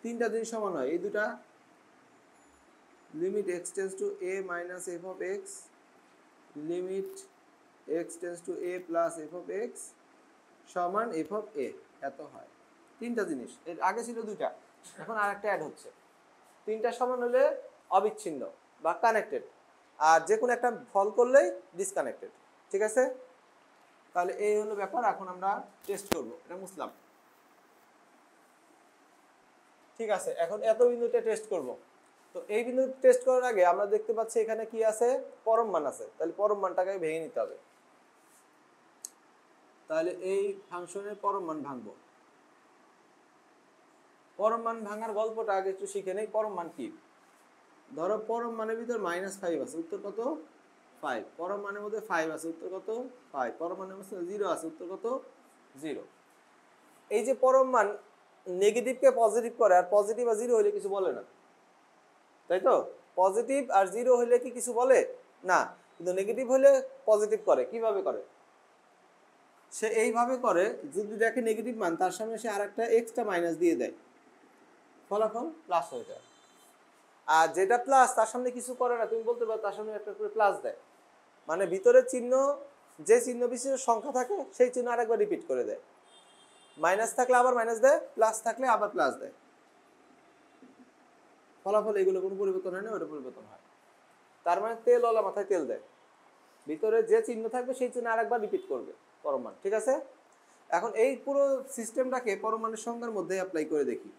তিনটা জিনিস সমান হয়। এই দুটা, limit x tends two A minus f of x, limit x tends two A plus f of x সমান এফ অফ এ, এত হয়। তিনটা জিনিস, এর আগে ছিল দুইটা, এখন আরেকটা অ্যাড হচ্ছে। তিনটা সমান হলে অবিচ্ছিন্ন বা কানেক্টেড, আর যে কোনো একটা ফল করলেই ডিসকানেক্টেড। ঠিক আছে? তাহলে এই হলো ব্যাপার। এখন আমরা টেস্ট করব, এটা বুঝলাম। ঠিক আছে, এখন এত বিন্দুতে টেস্ট করব। তো এই বিন্দু টেস্ট করার আগে আমরা দেখতে পাচ্ছি এখানে কি আছে? পরম মান আছে। তাহলে পরম মানটাকে ভেঙে নিতে হবে। তাহলে এই ফাংশনের পরম মান ভাঙবো। পরম মান ভাঙার গল্পটা আগে একটু শিখে নেই। পরম মান কি? ধরো পরম মানের ভিতর -5 আছে, উত্তর কত? 5। পরম মানের মধ্যে 5 আছে, উত্তর কত? 5। পরম মানের মধ্যে 0 আছে, উত্তর কত? 0। এই যে পরম মান নেগেটিভকে পজিটিভ করে, আর পজিটিভ আর জিরো হলে কিছু বলে না, তাই তো? পজিটিভ আর জিরো হলে কি কিছু বলে না, কিন্তু নেগেটিভ হলে পজিটিভ করে। কিভাবে করে? সে এইভাবে করে, যদি দেখে নেগেটিভ মান, তার সামনে সে আর একটা এক্সট্রা মাইনাস দিয়ে দেয়, ফলাফল প্লাস হয়ে যায়। আর যেটা প্লাস তার সামনে কিছু করে না, তুমি বলতে পারো তার সামনে একটা করে প্লাস দেয়, মানে ভিতরের চিহ্ন, যে চিহ্ন বিশিষ্ট সংখ্যা থাকে সেই চিহ্ন আরেকবার রিপিট করে দেয়। মাইনাস থাকলে আবার মাইনাস দেয়, প্লাস থাকলে আবার প্লাস দেয়। ফলাফল এগুলো কোনো পরিবর্তন হয় না, ওটা পরিবর্তন হয়। তার মানে তেলওয়ালা মাথায় তেল দেয়, ভিতরে যে চিহ্ন থাকবে সেই চিহ্ন আরেকবার রিপিট করবে পরমাণু। ঠিক আছে? এখন এই পুরো সিস্টেমটাকে পরমাণুর সংখ্যার মধ্যে অ্যাপ্লাই করে দেখি।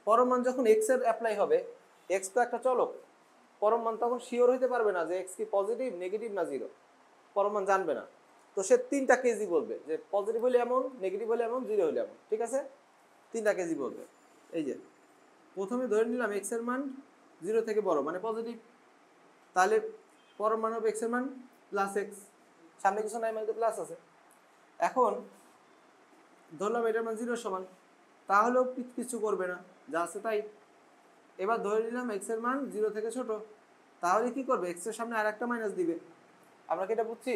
পরমাণু যখন এক্স এর অ্যাপ্লাই হবে, এক্স তো একটা চলক, পরমাণু তখন শিওর হইতে পারবে না যে এক্স কি পজিটিভ, নেগেটিভ না জিরো, পরমাণু জানবে না। তো সে 3টা কেজি বলবে, যে পজিটিভ হলে এমন, নেগেটিভ হলে এমন, জিরো হলে এমন। ঠিক আছে? 3টা কেজি বলবে। এই যে প্রথমে ধরে নিলাম এক্স এর মান 0 থেকে বড়, মানে পজিটিভ, তাহলে পরমাণু হবে এক্স এর মান প্লাস এক্স, সামনে কিছু নাই মানে তো প্লাস আছে। এখন ধরলাম এটার মান 0 সমান, তাহলেও কিছু করবে না, যা আছে তাই। এবার ধরে নিলাম এক্স এর মান 0 থেকে ছোট, তাহলে কি করবে? এক্স এর সামনে আর একটা মাইনাস দিবে। আমরা কি এটা বুঝছি?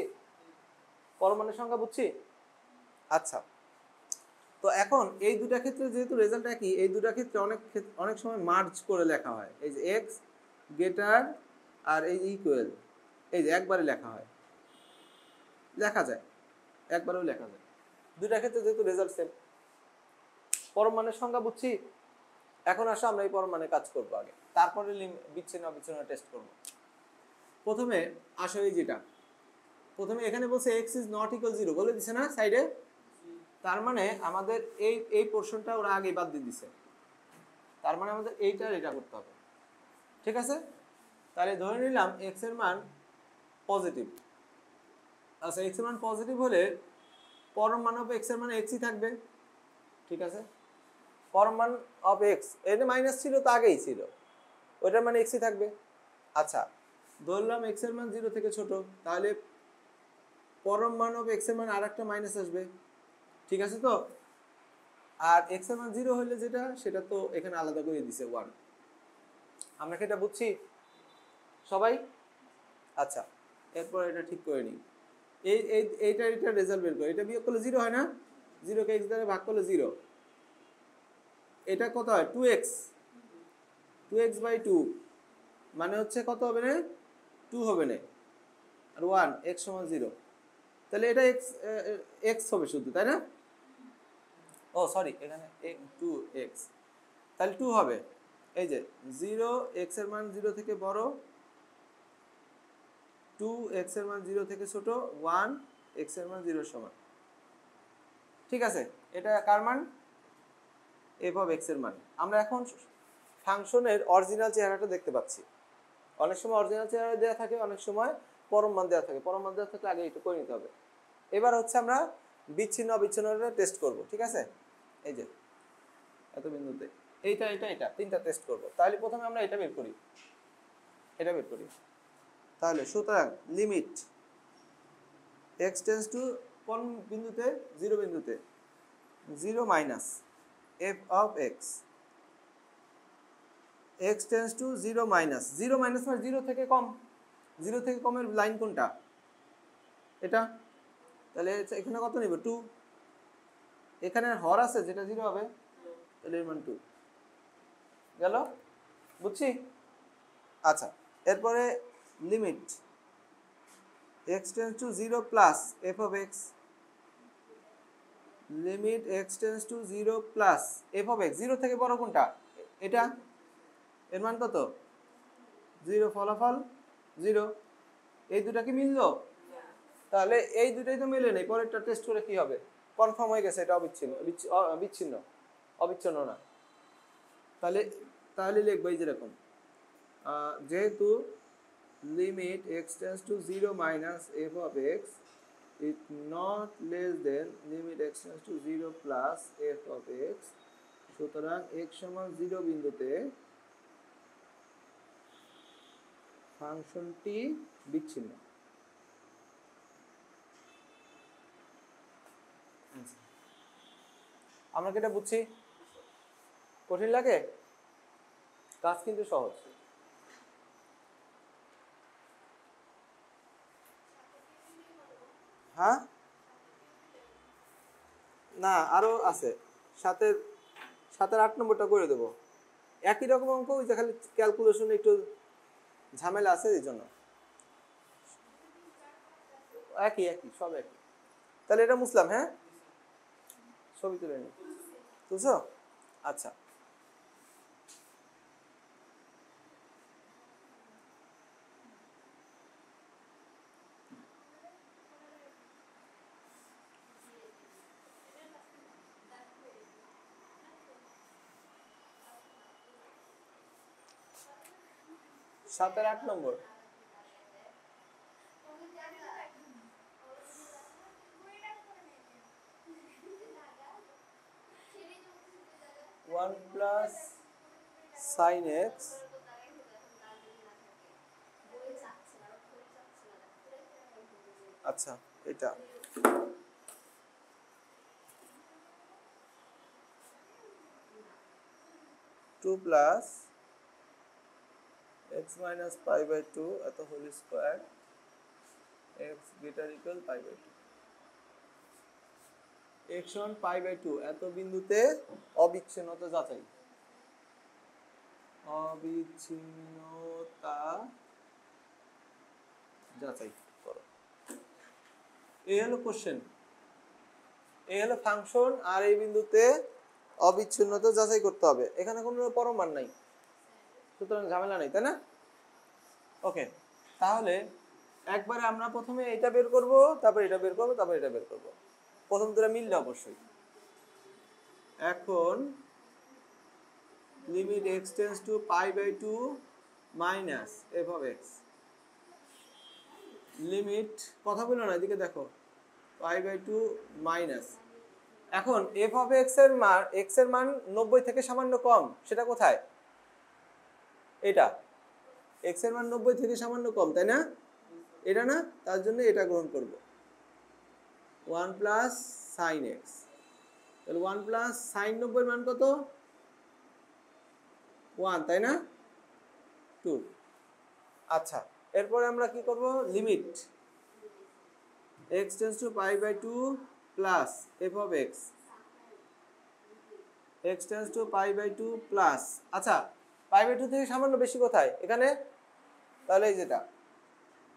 পরমাণুর সংখ্যা বুঝছি? আচ্ছা, তো এখন এই দুটা ক্ষেত্রে যেহেতু রেজাল্ট একই, এই দুটা ক্ষেত্রে অনেক সময় মার্জ করে লেখা হয়। এই যে এক্স গ্রেটার আর এই ইকুয়াল, এই যে একবারে লেখা হয়, লেখা যায়, একবারেও লেখা যায়। দুটা ক্ষেত্রে যেহেতু রেজাল্ট সেম, পরমাণুর সংখ্যা বুঝছি। এখন আসো আমরা এই পরমাণুর কাজ করবো আগে, তারপরে বিচ্ছিন্ন অবিচ্ছিন্ন টেস্ট করব। প্রথমে আসো এই যেটা, প্রথমে এখানে বলছে এক্স ইজ নট ইকুয়াল 0 বলে দিছে না সাইডে, তার মানে আমাদের এই পোর্শনটা ওরা আগে বাদ দিয়ে দিছে, তার মানে আমাদের এইটার এটা করতে হবে। ঠিক আছে? তাহলে ধরে নিলাম এক্স এর মান পজিটিভ। আচ্ছা, এক্স এর মান পজিটিভ হলে পরম মান অফ এক্স এর মানে এক্সই থাকবে। ঠিক আছে? পরম মান অফ এক্স, এটা মাইনাস ছিল তো আগেই ছিল, ওইটার মানে এক্সই থাকবে। আচ্ছা, ধরলাম এক্স এর মান 0 থেকে ছোট, তাহলে পরম মান অফ এক্স এর মান আর একটা মাইনাস আসবে। ঠিক আছে তো? আর এক্স এর মান 0 হলে যেটা, সেটা তো এখানে আলাদা করে দিছে 1। আমরা কি এটা বুঝছি সবাই? আচ্ছা, এরপর এটা ঠিক করে নিই। এইটা রেজাল্ট বের করে, এটা বিয়োগ করলে 0 হয় না, 0 কে এক্স দ্বারা ভাগ করলে 0, এটা কত হয়? 2x, 2x/2 মানে হচ্ছে কত হবে না, 2 হবে না, আর 1 x সমান 0, তাহলে এটা x হবে শুধু, তাই না? ও সরি, এখানে 2x, তাহলে 2 হবে। এই যে 0 x এর মান 0 থেকে বড়, 2 x এর মান 0 থেকে ছোট, 1 x এর মান 0 সমান। ঠিক আছে? এটা কার মান? f of x এর মান। আমরা এখন ফাংশনের অরিজিনাল চেহারাটা দেখতে পাচ্ছি। অনেক সময় অরিজিনাল চেহারা দেওয়া থাকে, অনেক সময় পরম মান দেওয়া থাকে। পরম মান দেওয়া থাকলে আগে একটু করে নিতে হবে। এবার হচ্ছে আমরা বিচ্ছিন্ন অবিচ্ছিন্নটা টেস্ট করব। ঠিক আছে? এই যে এত বিন্দুতে এইটা 3টা টেস্ট করব। তাহলে প্রথমে আমরা এটা বের করি, এটা বের করি। তাহলে সুতরাং লিমিট x টেন্ডস টু কোন বিন্দুতে? 0 বিন্দুতে, 0 minus f of x, x tends to 0 minus, 0 minus মানে 0 থেকে কম, 0 থেকে কমের লাইন কোনটা? এটা। তাহলে এখানে কত নিব? 2। এখানে হর আছে যেটা 0 হবে, তাহলে এর মান 2 গেল। বুঝছি? আচ্ছা, এরপরে limit x tends to 0 plus f of x, limit x tends to 0 plus f of x, 0 থেকে বড় কোনটা? এটা। এর মান কত? 0, ফলাফল 0। এই দুটা কি মিললো? তাহলে এই দুটাই তো মেলে নেই, পরেরটা টেস্ট করে কি হবে? কনফার্ম হয়ে গেছে এটা অবিচ্ছিন্ন, বিচ্ছিন্ন, অবিচ্ছিন্ন না। তাহলে তাহলে লিখবো এই যেরকম, যেহেতু limit x tends to 0 minus f of x is not less than limit x tends to 0 plus f of x, সুতরাং x সমান 0 বিন্দুতে ফাংশনটি বিচ্ছিন্ন। আমরা কি এটা বুঝছি? কঠিন লাগে? কাজ কিন্তু সহজ। হ্যাঁ, না আরো আছে, সাতের 8 নম্বরটা করে দেবো। একই রকম অঙ্ক, ওই যে খালি ক্যালকুলেশন একটু ঝামেলা আছে এই জন্য। একই একই সব একই। তাহলে এটা মুছলাম, হ্যাঁ ছবি তুলে নি, বুঝছো? আচ্ছা, সাতের 8 number. One plus sine x, আচ্ছা এটা 2 plus x minus pi by 2 এত whole square x greater equal pi by 2, x সমান পাই বাই 2 এত বিন্দুতে অবিচ্ছিন্নতা যাচাই। অবিচ্ছিন্নতা যাচাই করো, এই হলো কোশ্চেন, এই হলো ফাংশন। আর এই বিন্দুতে অবিচ্ছিন্নতা যাচাই করতে হবে। এখানে কোনো পরমাণ নাই, সুতরাং ঝামেলা নেই, তাই না? ওকে, তাহলে একবারে আমরা প্রথমে এটা বের করব, তারপর এটা বের করব, তারপর এটা বের করব। প্রথম দুটো মিললে অবশ্যই। এখন limit x tends to pi by 2 minus f of x, limit কথা বলো না, এদিকে দেখো, পাই বাই 2 মাইনাস, এখন f অফ x এর মান 90 থেকে সামান্য কম, সেটা কোথায়? এটা x এর মান 90 থেকে সামান্য কম, তাই না? এটা না, তার জন্য এটা গ্রহণ করব, 1 প্লাস সাইন এক্স। তাহলে 1 প্লাস সাইন 90 এর মান কত? 1, তাই না? 2। আচ্ছা, এরপরে আমরা কি করব? Limit x tends to pi by 2 plus f of x, x tends to pi by 2 plus, আচ্ছা পাই বাই 2 থেকে সামান্য বেশি কোথায়? এখানে। তাহলে এই যেটা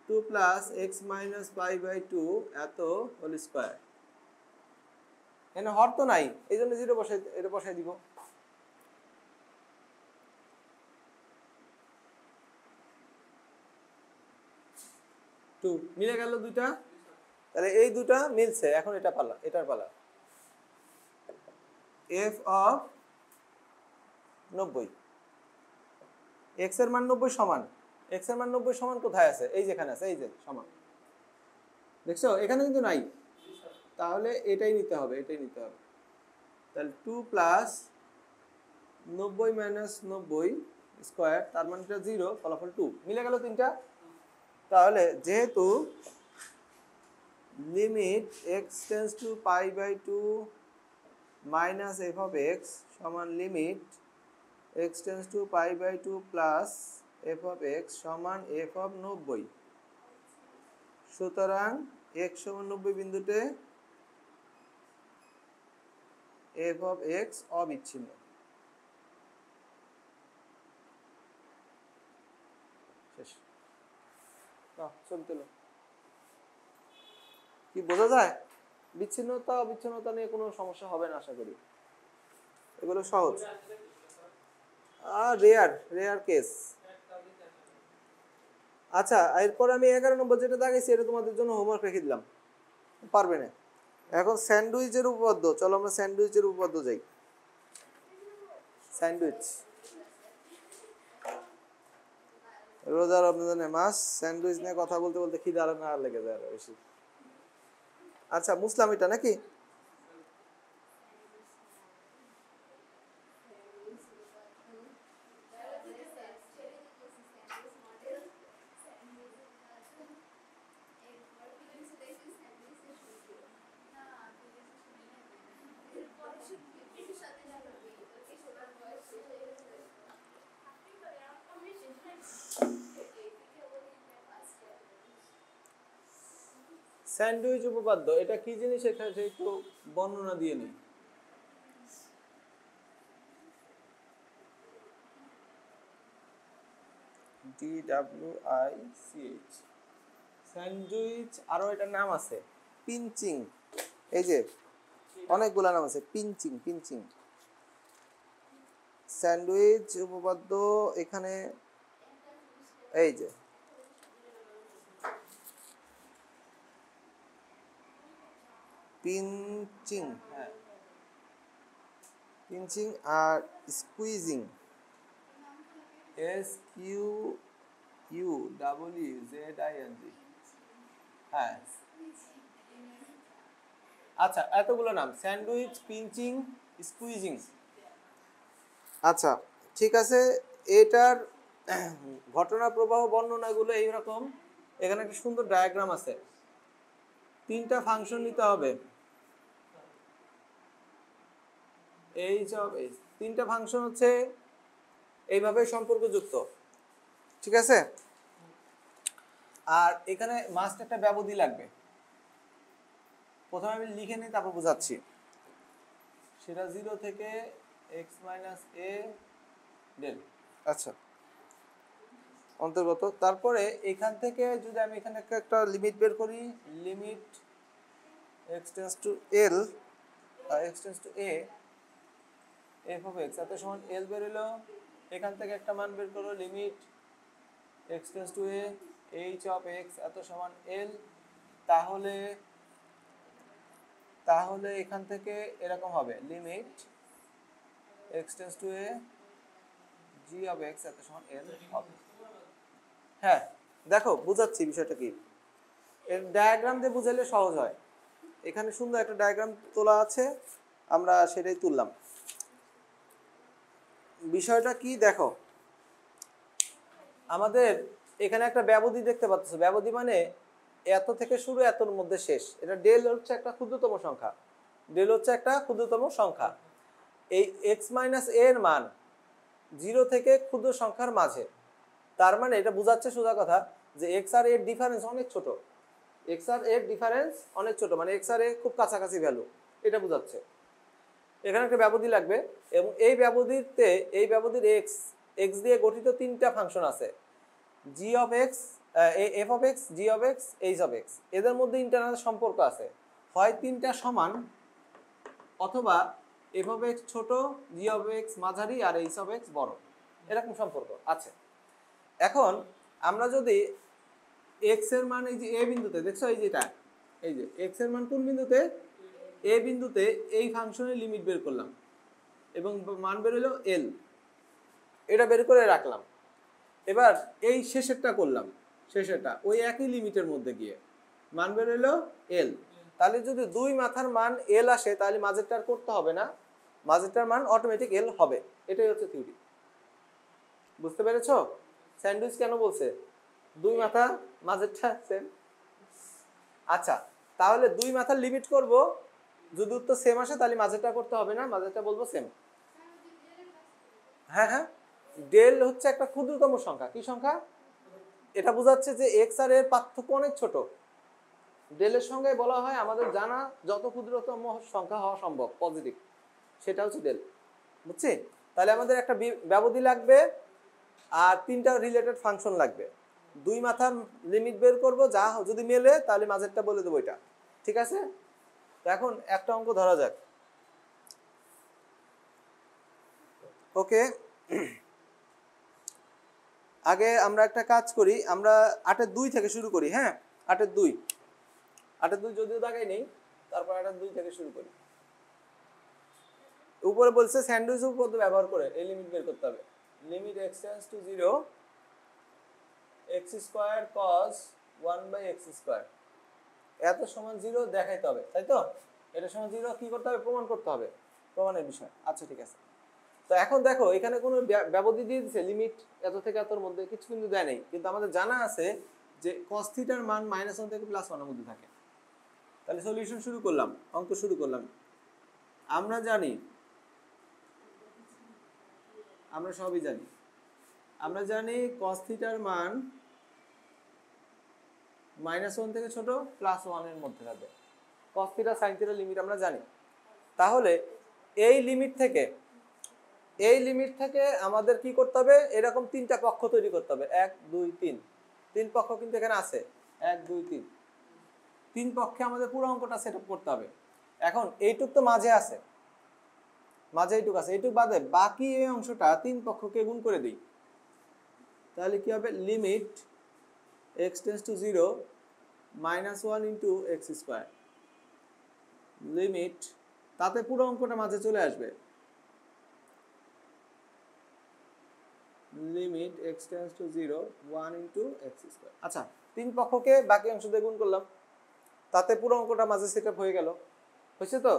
2 plus x minus pi by 2 এত হোল স্কোয়ার, এখানে হর তো নাই, এই জন্য 0 বসাই, এটা বসাই দিব। টু মিলে গেল দুইটা, তাহলে এই দুটা মিলছে। এখন এটা পালা, এটার পালা। f অফ 90, x এর মান 90 সমান, x এর মান 90 সমান কোথায় আছে? এই যেখানে আছে, এই যে সমান, দেখছো এখানে কিন্তু নাই, তাহলে এটাই নিতে হবে, এটাই নিতে হবে। তাহলে 2 প্লাস 90 মাইনাস 90 স্কোয়ার, তার মানে এটা 0, ফলাফল 2, মিলে গেল তিনটা। তাহলে যেহেতু limit x tends to pi by 2 minus f of x সমান limit x tends to pi by 2 plus f of x সমান f অফ 90, সুতরাং x সমান 90 বিন্দুতে f অফ x অবিচ্ছিন্ন। শেষ। ছবি তোলো। কি বোঝা যায়? বিচ্ছিন্নতা অবিচ্ছিন্নতা নিয়ে কোনো সমস্যা হবে না আশা করি, এগুলো সহজ। Rare case. আচ্ছা, এরপর আমি 11 নম্বর যেটা দেখাইছি, এটা তোমাদের জন্য হোমওয়ার্ক রেখে দিলাম, পারবে না। এখন স্যান্ডউইচের উপপাদ্য, চলো আমরা স্যান্ডউইচের উপপাদ্য যাই। স্যান্ডউইচ, রোজা রমজানের মাস, স্যান্ডউইচ নিয়ে কথা বলতে বলতে খিদে আর না লেগে যায় বেশি। আচ্ছা, মুসলাম এটা নাকি? স্যান্ডউইচ উপপাদ্য এটা কি জিনিস এখানে একটু বর্ণনা দিয়ে নেই। DWICH স্যান্ডউইচ, আরো এটার নাম আছে পিঞ্চিং, এই যে অনেকগুলা নাম আছে, পিঞ্চিং পিঞ্চিং স্যান্ডউইচ উপপাদ্য এখানে এই যে পিঞ্চিং, হ্যাঁ পিঞ্চিং আর স্কুইজিং, SQUZING, হ্যাঁ আচ্ছা এতগুলো নাম, স্যান্ডউইচ, পিঞ্চিং, স্কুইজিং। আচ্ছা ঠিক আছে, এটার ঘটনা প্রবাহ বর্ণনাগুলো এইরকম। এখানে একটা সুন্দর ডায়াগ্রাম আছে, তিনটা ফাংশন নিতে হবে, এই সব তিনটা ফাংশন হচ্ছে এইভাবে সম্পর্কযুক্ত, ঠিক আছে। আর এখানে মাস্ট একটা ব্যবধি লাগবে, প্রথমে আমি লিখে নিই তারপর বোঝাচ্ছি। সেটা 0 থেকে x - a del, আচ্ছা অন্তর্গত। তারপরে এখান থেকে যদি আমি এখানে একটা লিমিট বের করি, limit x tends two l x tends to a f of x এত সমান l বের হলো। এখান থেকে একটা মান বের করো, limit x tends to a h of x এত সমান l। তাহলে এখান থেকে এরকম হবে, limit x tends to a g of x এত সমান l হবে। হ্যাঁ দেখো বুঝাচ্ছি বিষয়টা কি, এর ডায়াগ্রাম দিয়ে বুঝাইলে সহজ হয়। এখানে সুন্দর একটা ডায়াগ্রাম তোলা আছে, আমরা সেটাই তুললাম। বিষয়টা কি দেখো, আমাদের এখানে একটা ব্যবধি দেখতে পাচ্ছ, ব্যবধি মানে এত থেকে শুরু এতর মধ্যে শেষ। এটা ডেল হচ্ছে একটা ক্ষুদ্রতম সংখ্যা, ডেল হচ্ছে একটা ক্ষুদ্রতম সংখ্যা। এই x - a এর মান 0 থেকে ক্ষুদ্র সংখ্যার মাঝে, তার মানে এটা বোঝাচ্ছে সোজা কথা যে x আর a এর ডিফারেন্স অনেক ছোট, x আর a এর ডিফারেন্স অনেক ছোট, মানে x আর a খুব কাছাকাছি ভ্যালু, এটা বোঝাচ্ছে। এখানে একটা ব্যবধি লাগবে, এবং এই ব্যবধির x দিয়ে গঠিত তিনটা ফাংশন আছে, g of x, f of x, g of x, h of x। এদের মধ্যে ইন্টারনাল সম্পর্ক আছে, হয় তিনটা সমান অথবা f of x ছোট, g of x মাঝারি আর h of x বড়, এরকম সম্পর্ক আছে। এখন আমরা যদি x এর মান এই যে a বিন্দুতে দেখছো, এই যেটা এই যে x এর মান কোন বিন্দুতে, a বিন্দুতে এই ফাংশনের লিমিট বের করলাম এবং মান বের হলো l, এটা বের করে রাখলাম। এবার এই শেষেরটা করলাম, শেষেরটা ওই একই লিমিটের মধ্যে গিয়ে মান বের হলো l। তাহলে যদি দুই মাথার মান l আসে তাহলে মাঝেরটার করতে হবে না, মাঝেরটার মান অটোমেটিক l হবে। এটাই হচ্ছে থিওরি, বুঝতে পেরেছো? স্যান্ডউইচ কেন বলছে, দুই মাথা মাঝেরটা সেম। আচ্ছা তাহলে দুই মাথার লিমিট করব, যদি উত্তর সেম আসে তাহলে মাঝেরটা করতে হবে না, মাঝেরটা বলবো সেম। হ্যাঁ হ্যাঁ, ডেল হচ্ছে একটা ক্ষুদ্রতম সংখ্যা, কি সংখ্যা, এটা বোঝাচ্ছে যে x আর এর পার্থক্য অনেক ছোট। ডেলের সঙ্গে বলা হয় আমাদের জানা যত ক্ষুদ্রতম সংখ্যা হওয়া সম্ভব পজিটিভ, সেটা হচ্ছে ডেল, বুঝছি? তাহলে আমাদের একটা ব্যবধি লাগবে আর তিনটা রিলেটেড ফাংশন লাগবে, দুই মাথার লিমিট বের করব, যা যদি মেলে তাহলে মাঝেরটা বলে দেবো এটা, ঠিক আছে? তো এখন একটা অঙ্ক ধরা যাক, ওকে। আগে আমরা একটা কাজ করি, আমরা 8-2 থেকে শুরু করি, হ্যাঁ 8-2 যদিও দাগাই নেই, তারপর 8-2 থেকে শুরু করি। উপরে বলছে স্যান্ডউইচ উপপাদ্য ব্যবহার করে এই লিমিট বের করতে হবে, limit x tends to 0 x square cos 1/x square এত সমান 0 দেখাইতে হবে, তাই তো? এটা সমান 0 কি করতে হবে, প্রমাণ করতে হবে, প্রমাণের বিষয়। আচ্ছা ঠিক আছে, তো এখন দেখো এখানে কোনো ব্যবধি দিয়ে দিছে, লিমিট এত থেকে এতর মধ্যে কিছু কিন্তু দেয় নেই, কিন্তু আমাদের জানা আছে যে cos থিটার মান -1 থেকে +1 এর মধ্যে থাকে। তাহলে সলিউশন শুরু করলাম, অঙ্ক শুরু করলাম। আমরা জানি, আমরা সবই জানি, আমরা জানি cos থিটার মান -1 থেকে ছোট +1 এর মধ্যে থাকবে। cos θ sin θ লিমিট আমরা জানি। তাহলে এই লিমিট থেকে আমাদের কি করতে হবে, এরকম তিনটা পক্ষ তৈরি করতে হবে, 1 2 3। তিন পক্ষ কিন্তু এখানে আছে, 1 2 3। তিন পক্ষে আমাদের পুরো অঙ্কটা সেটআপ করতে হবে। এখন এইটুক তো মাঝে আছে, এইটুক আছে, এইটুক বাদে বাকি এই অংশটা তিন পক্ষকে গুণ করে দিই। তাহলে কি হবে, limit x tends to 0 -1 into x square, limit, তাতে পুরো অঙ্কটা মাঝে চলে আসবে, limit x tends to 0 1 into x square. আচ্ছা, তিন পক্ষকে বাকি অংশ দিয়ে গুণ করলাম, তাতে পুরো অঙ্কটা মাঝে সেটআপ হয়ে গেল, হয়েছে তো।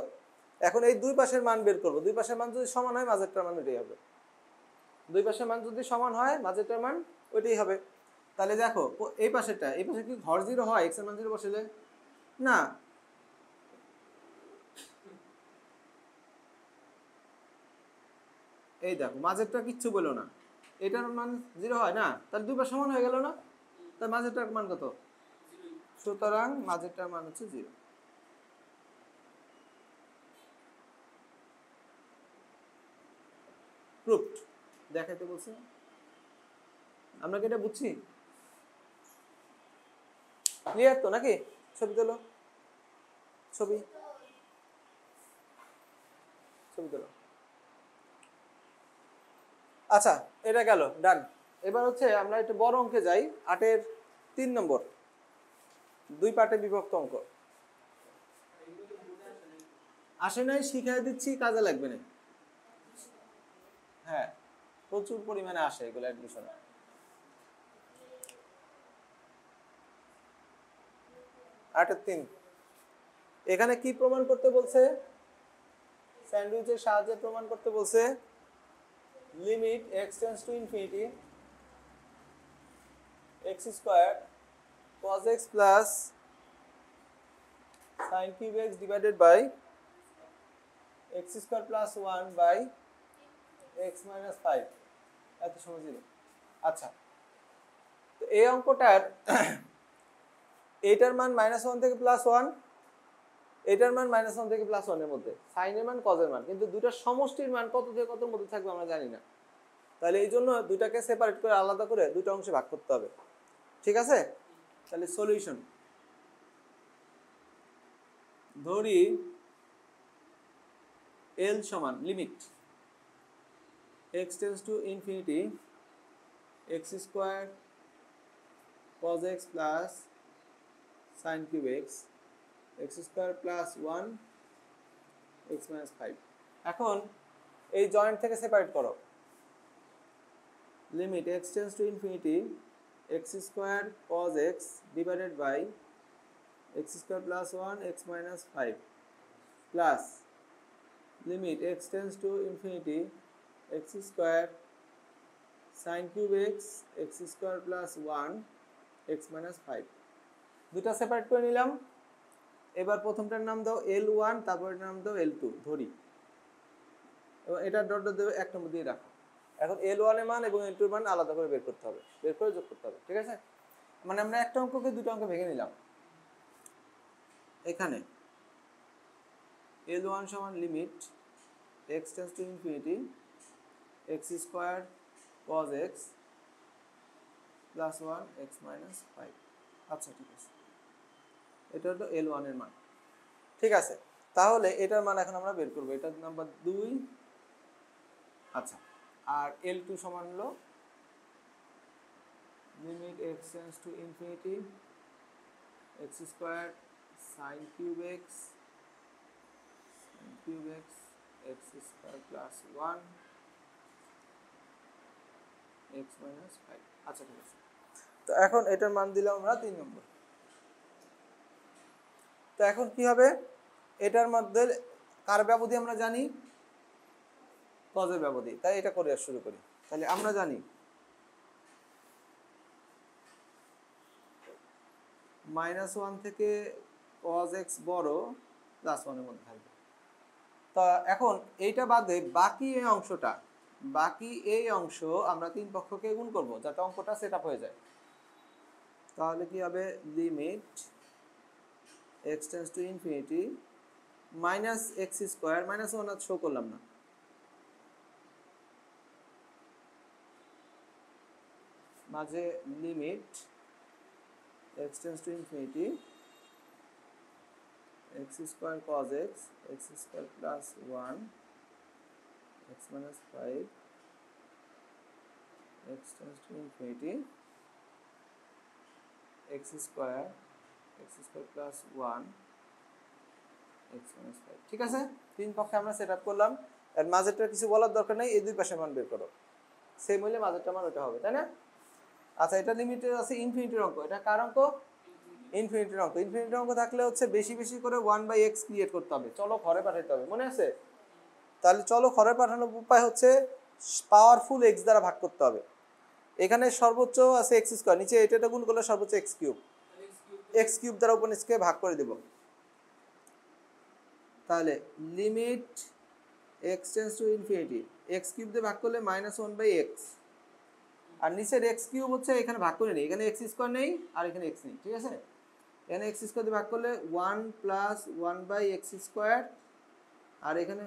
এখন এই দুই পাশের মান বের করব, দুই পাশের মান যদি সমান হয় মাঝেরটার মান ওইটাই হবে, দুই পাশের মান যদি সমান হয় মাঝেরটার মান ওইটাই হবে। তাহলে দেখো এই পাশে কি ঘর 0 হয় x এর মান 0 বসালে? না, এই দেখো মাঝেরটা কিচ্ছু বলো না, এটার মান 0 হয় না, তাহলে দুই পাশ সমান হয়ে গেল না, তার মাঝেরটার মান কত? সুতরাং মাঝেরটার মান হচ্ছে 0। প্রুফড, দেখাইতে বলছি, আমরা কি এটা বুঝছি? ক্লিয়ার তো নাকি? ছবি তোলো, ছবি তোলো। আচ্ছা, এটা গেল, ডান। এবার হচ্ছে আমরা একটু বড় অঙ্কে যাই, 8 এর 3 নম্বর, দুই পার্টে বিভক্ত অঙ্ক। আসে নাই, শিখাই দিচ্ছি, কাজে লাগবে না। হ্যাঁ, প্রচুর পরিমাণে আসে এগুলো অ্যাডমিশনে। আটের 3, এখানে কি প্রমাণ করতে বলছে? স্যান্ডউইচের সাহায্যে প্রমাণ করতে বলছে, limit x tends to infinity x square cos x plus sin cube x divided by x square plus 1 by x minus 5, এত সময় 0। আচ্ছা, তো এই অঙ্কটার এইটার মান -1 থেকে +1, এটার মান -1 থেকে +1 এর মধ্যে, সাইনের মান কজের মান, কিন্তু দুটার সমষ্টির মান কত থেকে কতর মধ্যে থাকবে আমরা জানি না। তাহলে এই জন্য দুটাকে সেপারেট করে আলাদা করে দুটো অংশে ভাগ করতে হবে, ঠিক আছে? তাহলে সলিউশন, ধরি L সমান limit x tends to infinity x square cos x plus sin cube x square plus 1 x minus 5। এখন এই জয়েন্ট থেকে সেপারেট করো, limit x tends to infinity x square cos x divided by x square plus 1 x minus 5 plus limit x tends to infinity x square sin cube x square plus 1 x minus 5। দুটা separate করে নিলাম। এবার প্রথমটার নাম দাও L1, তারপরের নাম দাও L2 ধরি, এবং এটা ডট ডট দেবে 1 নম্বর দিয়ে রাখো। এখন L1 এর মান এবং L2 এর মান আলাদা করে বের করতে হবে, বের করে যোগ করতে হবে, ঠিক আছে? মানে আমরা একটা অঙ্ককে দুটো অঙ্কে ভেঙে নিলাম। এখানে L1 সমান limit x tends to infinity x square cos x plus 1 x minus 5। আচ্ছা, ঠিক আছে, এটা হলো L1 এর মান, ঠিক আছে? তাহলে এটার মান এখন আমরা বের করবো, এটার নাম্বার 2। আচ্ছা, আর L2 সমান হলো limit x tends to infinity x square sin cube x x square plus 1 x minus 5। আচ্ছা, ঠিক আছে, তো এখন এটার মান দিলাম আমরা 3 নম্বর। তো এখন কি হবে, এটার মধ্যে কার ব্যবধি আমরা জানি? কজের ব্যবধি, তাই এটা করে শুরু করি। তাহলে আমরা জানি -1 থেকে cos x বড় +1 এর মধ্যে থাকবে। তা এখন এইটা বাদে বাকি এই অংশ আমরা তিন পক্ষকে গুণ করব যাতে অঙ্কটা সেট আপ হয়ে যায়। তাহলে কি হবে limit x tends to infinity minus x square minus one show করলাম না, মাঝে limit x tends to infinity x square cos x square plus 1 x minus 5 x tends to infinity x square plus 1 x minus 5 ঠিক আছে। তিন পক্ষে আমরা set up করলাম, এর মাঝেরটা কিছু বলার দরকার নেই, এই দুই পাশে মান বের করো, সেম হইলে মাঝেরটা মান ওটা হবে, তাই না? আচ্ছা, এটা লিমিটের আছে ইনফিনিটির অঙ্ক, এটা কার অঙ্ক? ইনফিনিটির অঙ্ক। ইনফিনিটির অঙ্ক থাকলে হচ্ছে বেশি বেশি করে 1/x ক্রিয়েট করতে হবে, চলো ঘরে পাঠাতে হবে, মনে আছে? তাহলে চলো ঘরে পাঠানোর উপায় হচ্ছে পাওয়ারফুল x দ্বারা ভাগ করতে হবে। এখানে সর্বোচ্চ আছে x স্কয়ার, নিচে এটা গুণ করলে সর্বোচ্চ x কিউব, x কিউব দ্বারা উপর নিচকে ভাগ করে দেব। তাহলে limit x tends to infinity x cube দিয়ে ভাগ করলে -1/x, আর নিচের x কিউব হচ্ছে এখানে ভাগ করে নেই, এখানে x স্কয়ার নেই আর এখানে x নেই, ঠিক আছে? এখানে x স্কয়ার দিয়ে ভাগ করলে 1 + 1/x স্কয়ার, আর এখানে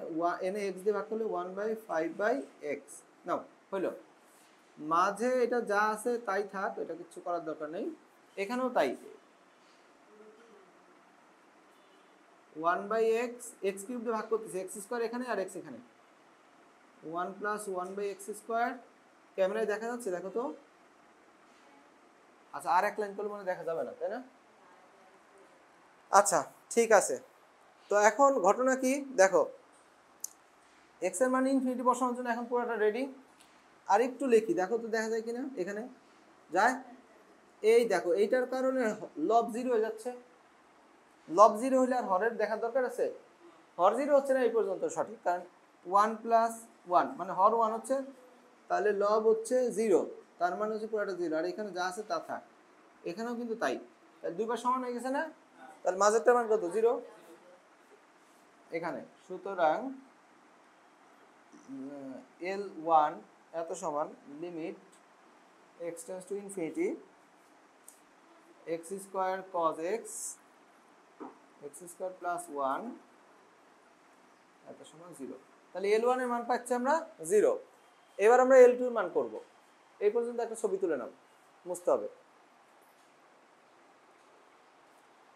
এনে x দিয়ে ভাগ করলে 1/5/x। নাও হইল, মাঝে এটা যা আছে তাই থাক, এটা কিছু করার দরকার নেই, এখানেও তাই 1/x x কিউব দিয়ে ভাগ করতেছে, x স্কয়ার এখানে আর x এখানে, 1 + 1/x স্কয়ার। ক্যামেরায় দেখা যাচ্ছে? দেখো তো। আচ্ছা, আর এক লাইন করলে মনে দেখা যাবে না, তাই না? আচ্ছা ঠিক আছে, তো এখন ঘটনা কি দেখো, x এর মান ইনফিনিটি বসানোর জন্য এখন পুরোটা রেডি। আর একটু লিখি, দেখো তো দেখা যায় কিনা, এখানে যায়, এই দেখো এইটার কারণে লব 0 হয়ে যাচ্ছে, লব 0 হলে আর হরের দেখার দরকার আছে? হর 0 হচ্ছে না এই পর্যন্ত সঠিক, কারণ 1 + 1 মানে হর 1 হচ্ছে, তাহলে লব হচ্ছে 0, তার মানে হচ্ছে পুরোটা 0, আর এখানে যা আছে তা থাক, এখানেও কিন্তু তাই, তাহলে দুইবার সমান হয়ে গেছে না? তাহলে মাঝেরটা মান কত? 0 এখানে। সুতরাং L1 এত সমান limit x tends to infinity x square cos x square plus 1 এত সমান 0। তাহলে L1 এর মান পাচ্ছি আমরা 0। এবার আমরা L2 এর মান করব। এই পর্যন্ত একটা ছবি তুলে নাও, মুছতে হবে।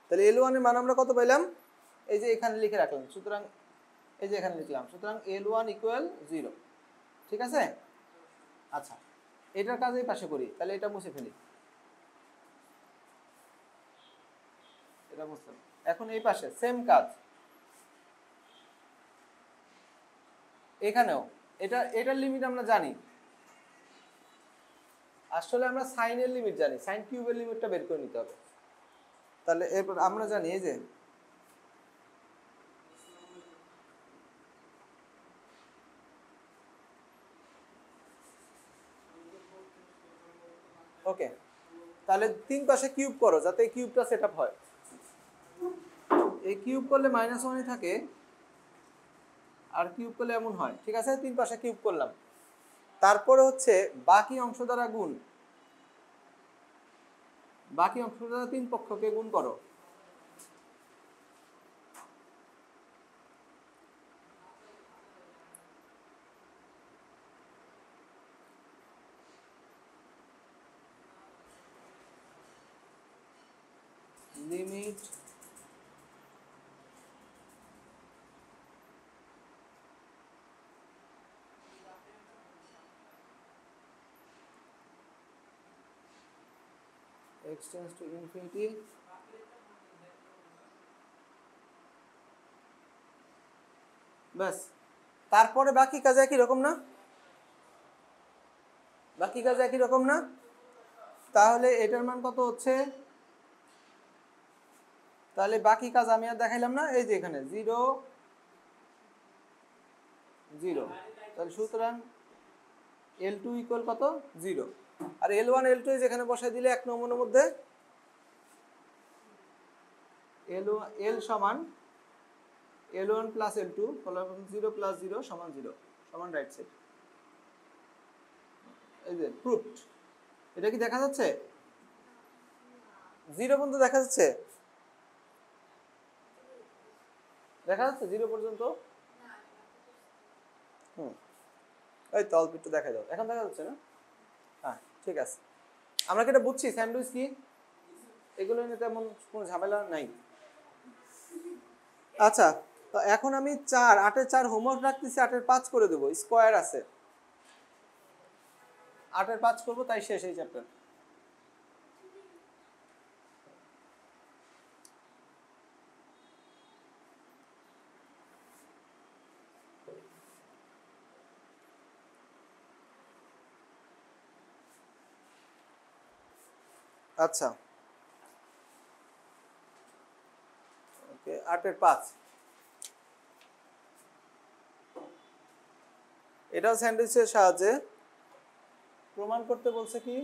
তাহলে L1 এর মান আমরা কত পাইলাম? এই যে এখানে লিখে রাখলাম, সুতরাং এই যে এখানে লিখলাম, সুতরাং L1 = 0, ঠিক আছে? আচ্ছা, এটার কাজ এই পাশে করি, তাহলে এটা মুছে ফেলি, এটা মুছলাম। এখন এই পাশে সেম কাজ, এখানেও এটার লিমিট আমরা জানি, আসলে আমরা সাইনের লিমিট জানি, সাইন কিউবের লিমিটটা বের করে নিতে হবে। তাহলে এরপর আমরা জানি এই যে ওকে, তাহলে তিন পাশে কিউব করো যাতে এই কিউবটা সেটআপ হয়। এই কিউব করলে -1ই থাকে, আর কিউব করলে এমন হয়, ঠিক আছে? তিন পাশে কিউব করলাম, তারপরে হচ্ছে বাকি অংশ দ্বারা গুণ, বাকি অংশ দ্বারা তিন পক্ষকে গুণ করো। Limit x tends to infinity বাস। তারপরে বাকি কাজ একই রকম না? বাকি কাজ একই রকম না? তাহলে এটার মান কত হচ্ছে? তাহলে বাকি কাজ আমি আর দেখাইলাম না, এই যে এখানে 0 0, তাহলে সুতরাং L2 = কত? 0, আর L1 L2 যেখানে বসাই দিলে 1 নম্বরের মধ্যে L সমান L1 + L2, 0 + 0 = 0 সমান রাইট সাইড। এই যে প্রুফড, এটা কি দেখা যাচ্ছে? 0 পর্যন্ত দেখা যাচ্ছে, দেখা যাচ্ছে 0 পর্যন্ত। এই তো অল্প একটু দেখা যাও, এখন দেখা যাচ্ছে না? হ্যাঁ ঠিক আছে, আমরা কি এটা বুঝছি স্যান্ডউইচ কি, এগুলো নিয়ে তেমন কোনো ঝামেলা নাই। আচ্ছা, তো এখন আমি 8 এর 4 হোমওয়ার্ক রাখতেছি, 8 এর 5 করে দেবো, স্কোয়ার আছে, 8 এর 5 করবো, তাই শেষ এই চ্যাপ্টার। আচ্ছা ওকে, 8 এর 5 এটাও স্যান্ডউইচের সাহায্যে প্রমাণ করতে বলছে কি,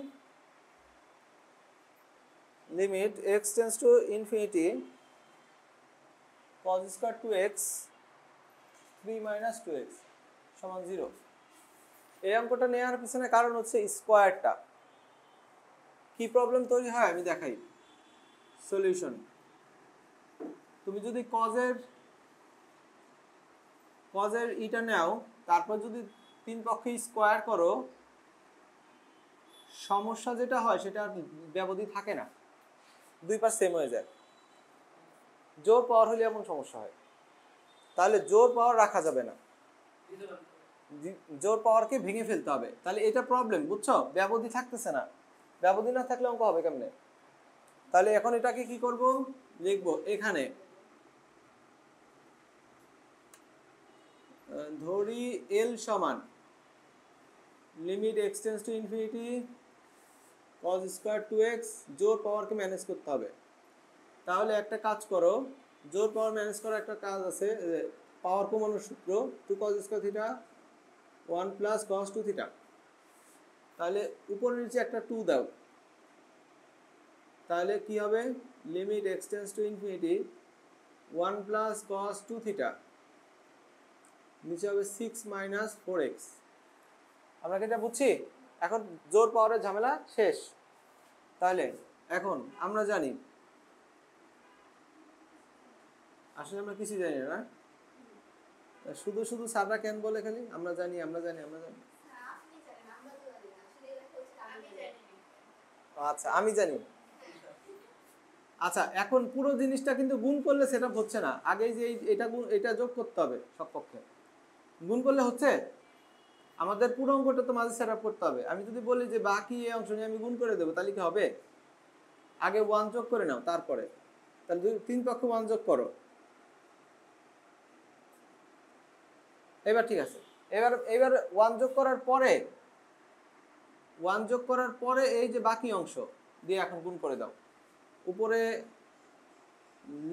limit x tends to infinity cos square 2x 3 minus 2x সমান 0। এই অঙ্কটা নেওয়ার পিছনে কারণ হচ্ছে স্কোয়ারটা কি প্রবলেম তৈরি হয় আমি দেখাই। সলিউশন, তুমি যদি কজের ইটা নাও, তারপর যদি 3 পক্ষে স্কোয়ার করো, সমস্যা যেটা হয় সেটা ব্যবধি থাকে না, 2 পাশ সেম হয়ে যায়। জোর পাওয়ার হলে এমন সমস্যা হয়, তাহলে জোর পাওয়ার রাখা যাবে না, জোর পাওয়ারকে ভেঙে ফেলতে হবে, তাহলে এটা প্রবলেম, বুঝছো? ব্যবধি থাকতেছে না, ব্যবধি না থাকলে অঙ্ক হবে কেমনে? তাহলে এখন এটাকে কি করব, লিখবো এখানে, ধরি এল সমান limit x tends to infinity cos square 2x, জোর পাওয়ারকে ম্যানেজ করতে হবে। তাহলে একটা কাজ করো, জোর পাওয়ার ম্যানেজ করার একটা কাজ আছে, পাওয়ার কমানোর সূত্র, 2 cos square theta 1 plus cos 2 theta. তাহলে উপরে নিচে একটা 2 দাও, তাহলে কি হবে, limit x tends to infinity 1 plus cos 2 theta, নিচে হবে 6 মাইনাস 4x। আমরা কি এটা বুঝছি? এখন জোর পাওয়ারের ঝামেলা শেষ। তাহলে এখন আমরা জানি, আসলে আমরা কিছু জানি না, শুধু শুধু সাদা কেন বলে খালি আমরা জানি আমরা জানি আমরা জানি। আচ্ছা আমি জানি। আচ্ছা এখন পুরো জিনিসটা কিন্তু গুণ করলে সেটা হচ্ছে না, আগে যে এটা গুণ এটা যোগ করতে হবে সব পক্ষে, গুণ করলে হচ্ছে, আমাদের পুরো অঙ্কটা তো মাঝে সেট আপ করতে হবে। আমি যদি বলি যে বাকি এই অংশ নিয়ে আমি গুণ করে দেবো, তাহলে কি হবে? আগে 1 যোগ করে নাও, তারপরে তাহলে 3 পক্ষে 1 যোগ করো। এবার ঠিক আছে, এবার 1 যোগ করার পরে 1 যোগ করার পরে এই যে বাকি অংশ দিয়ে এখন গুণ করে দাও। উপরে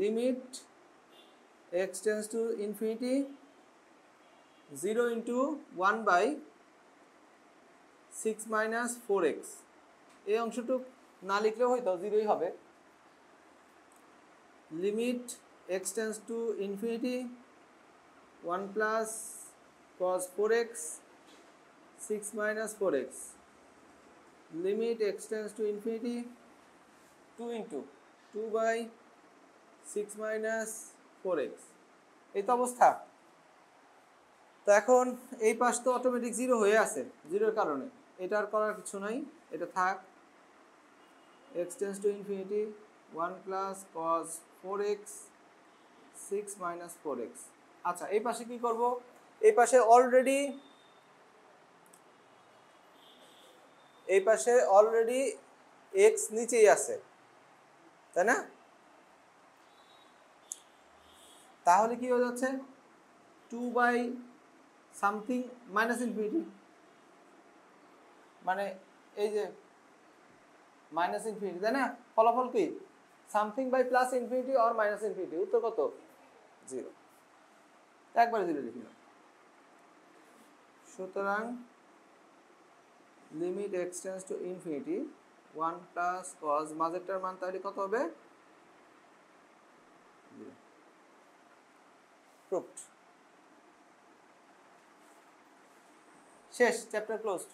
limit x tends to infinity 0 into 1 by 6 minus 4x, এই অংশটুক না লিখলেও হয়তো 0ই হবে। Limit x tends to infinity 1 plus cos 4x 6 minus 4x, limit x tends to infinity 2 into 2 by 6 minus 4x, এই তো অবস্থা। তো এখন এই পাশ তো অটোমেটিক 0 হয়ে আছে, 0-এর কারণে এটা আর করার কিছু নাই, এটা থাক। x tends to infinity 1 plus cos 4x 6 minus 4x। আচ্ছা এই পাশে কি করব, এই পাশে অলরেডি x নিচেই আছে, তাই না? তাহলে কি হয়ে যাচ্ছে, 2 বাই সামথিং মাইনাস ইনফিনিটি, মানে এই যে মাইনাস ইনফিনিটি, তাই না? ফলাফল কি, something by plus infinity or minus infinity, উত্তর কত? 0, একবারে 0 লিখলাম। সুতরাং limit x tends to infinity 1 plus cos, মাঝেরটার মান তাহলে কত হবে? 0। প্রুফড। শেষ, চ্যাপ্টার ক্লোজড।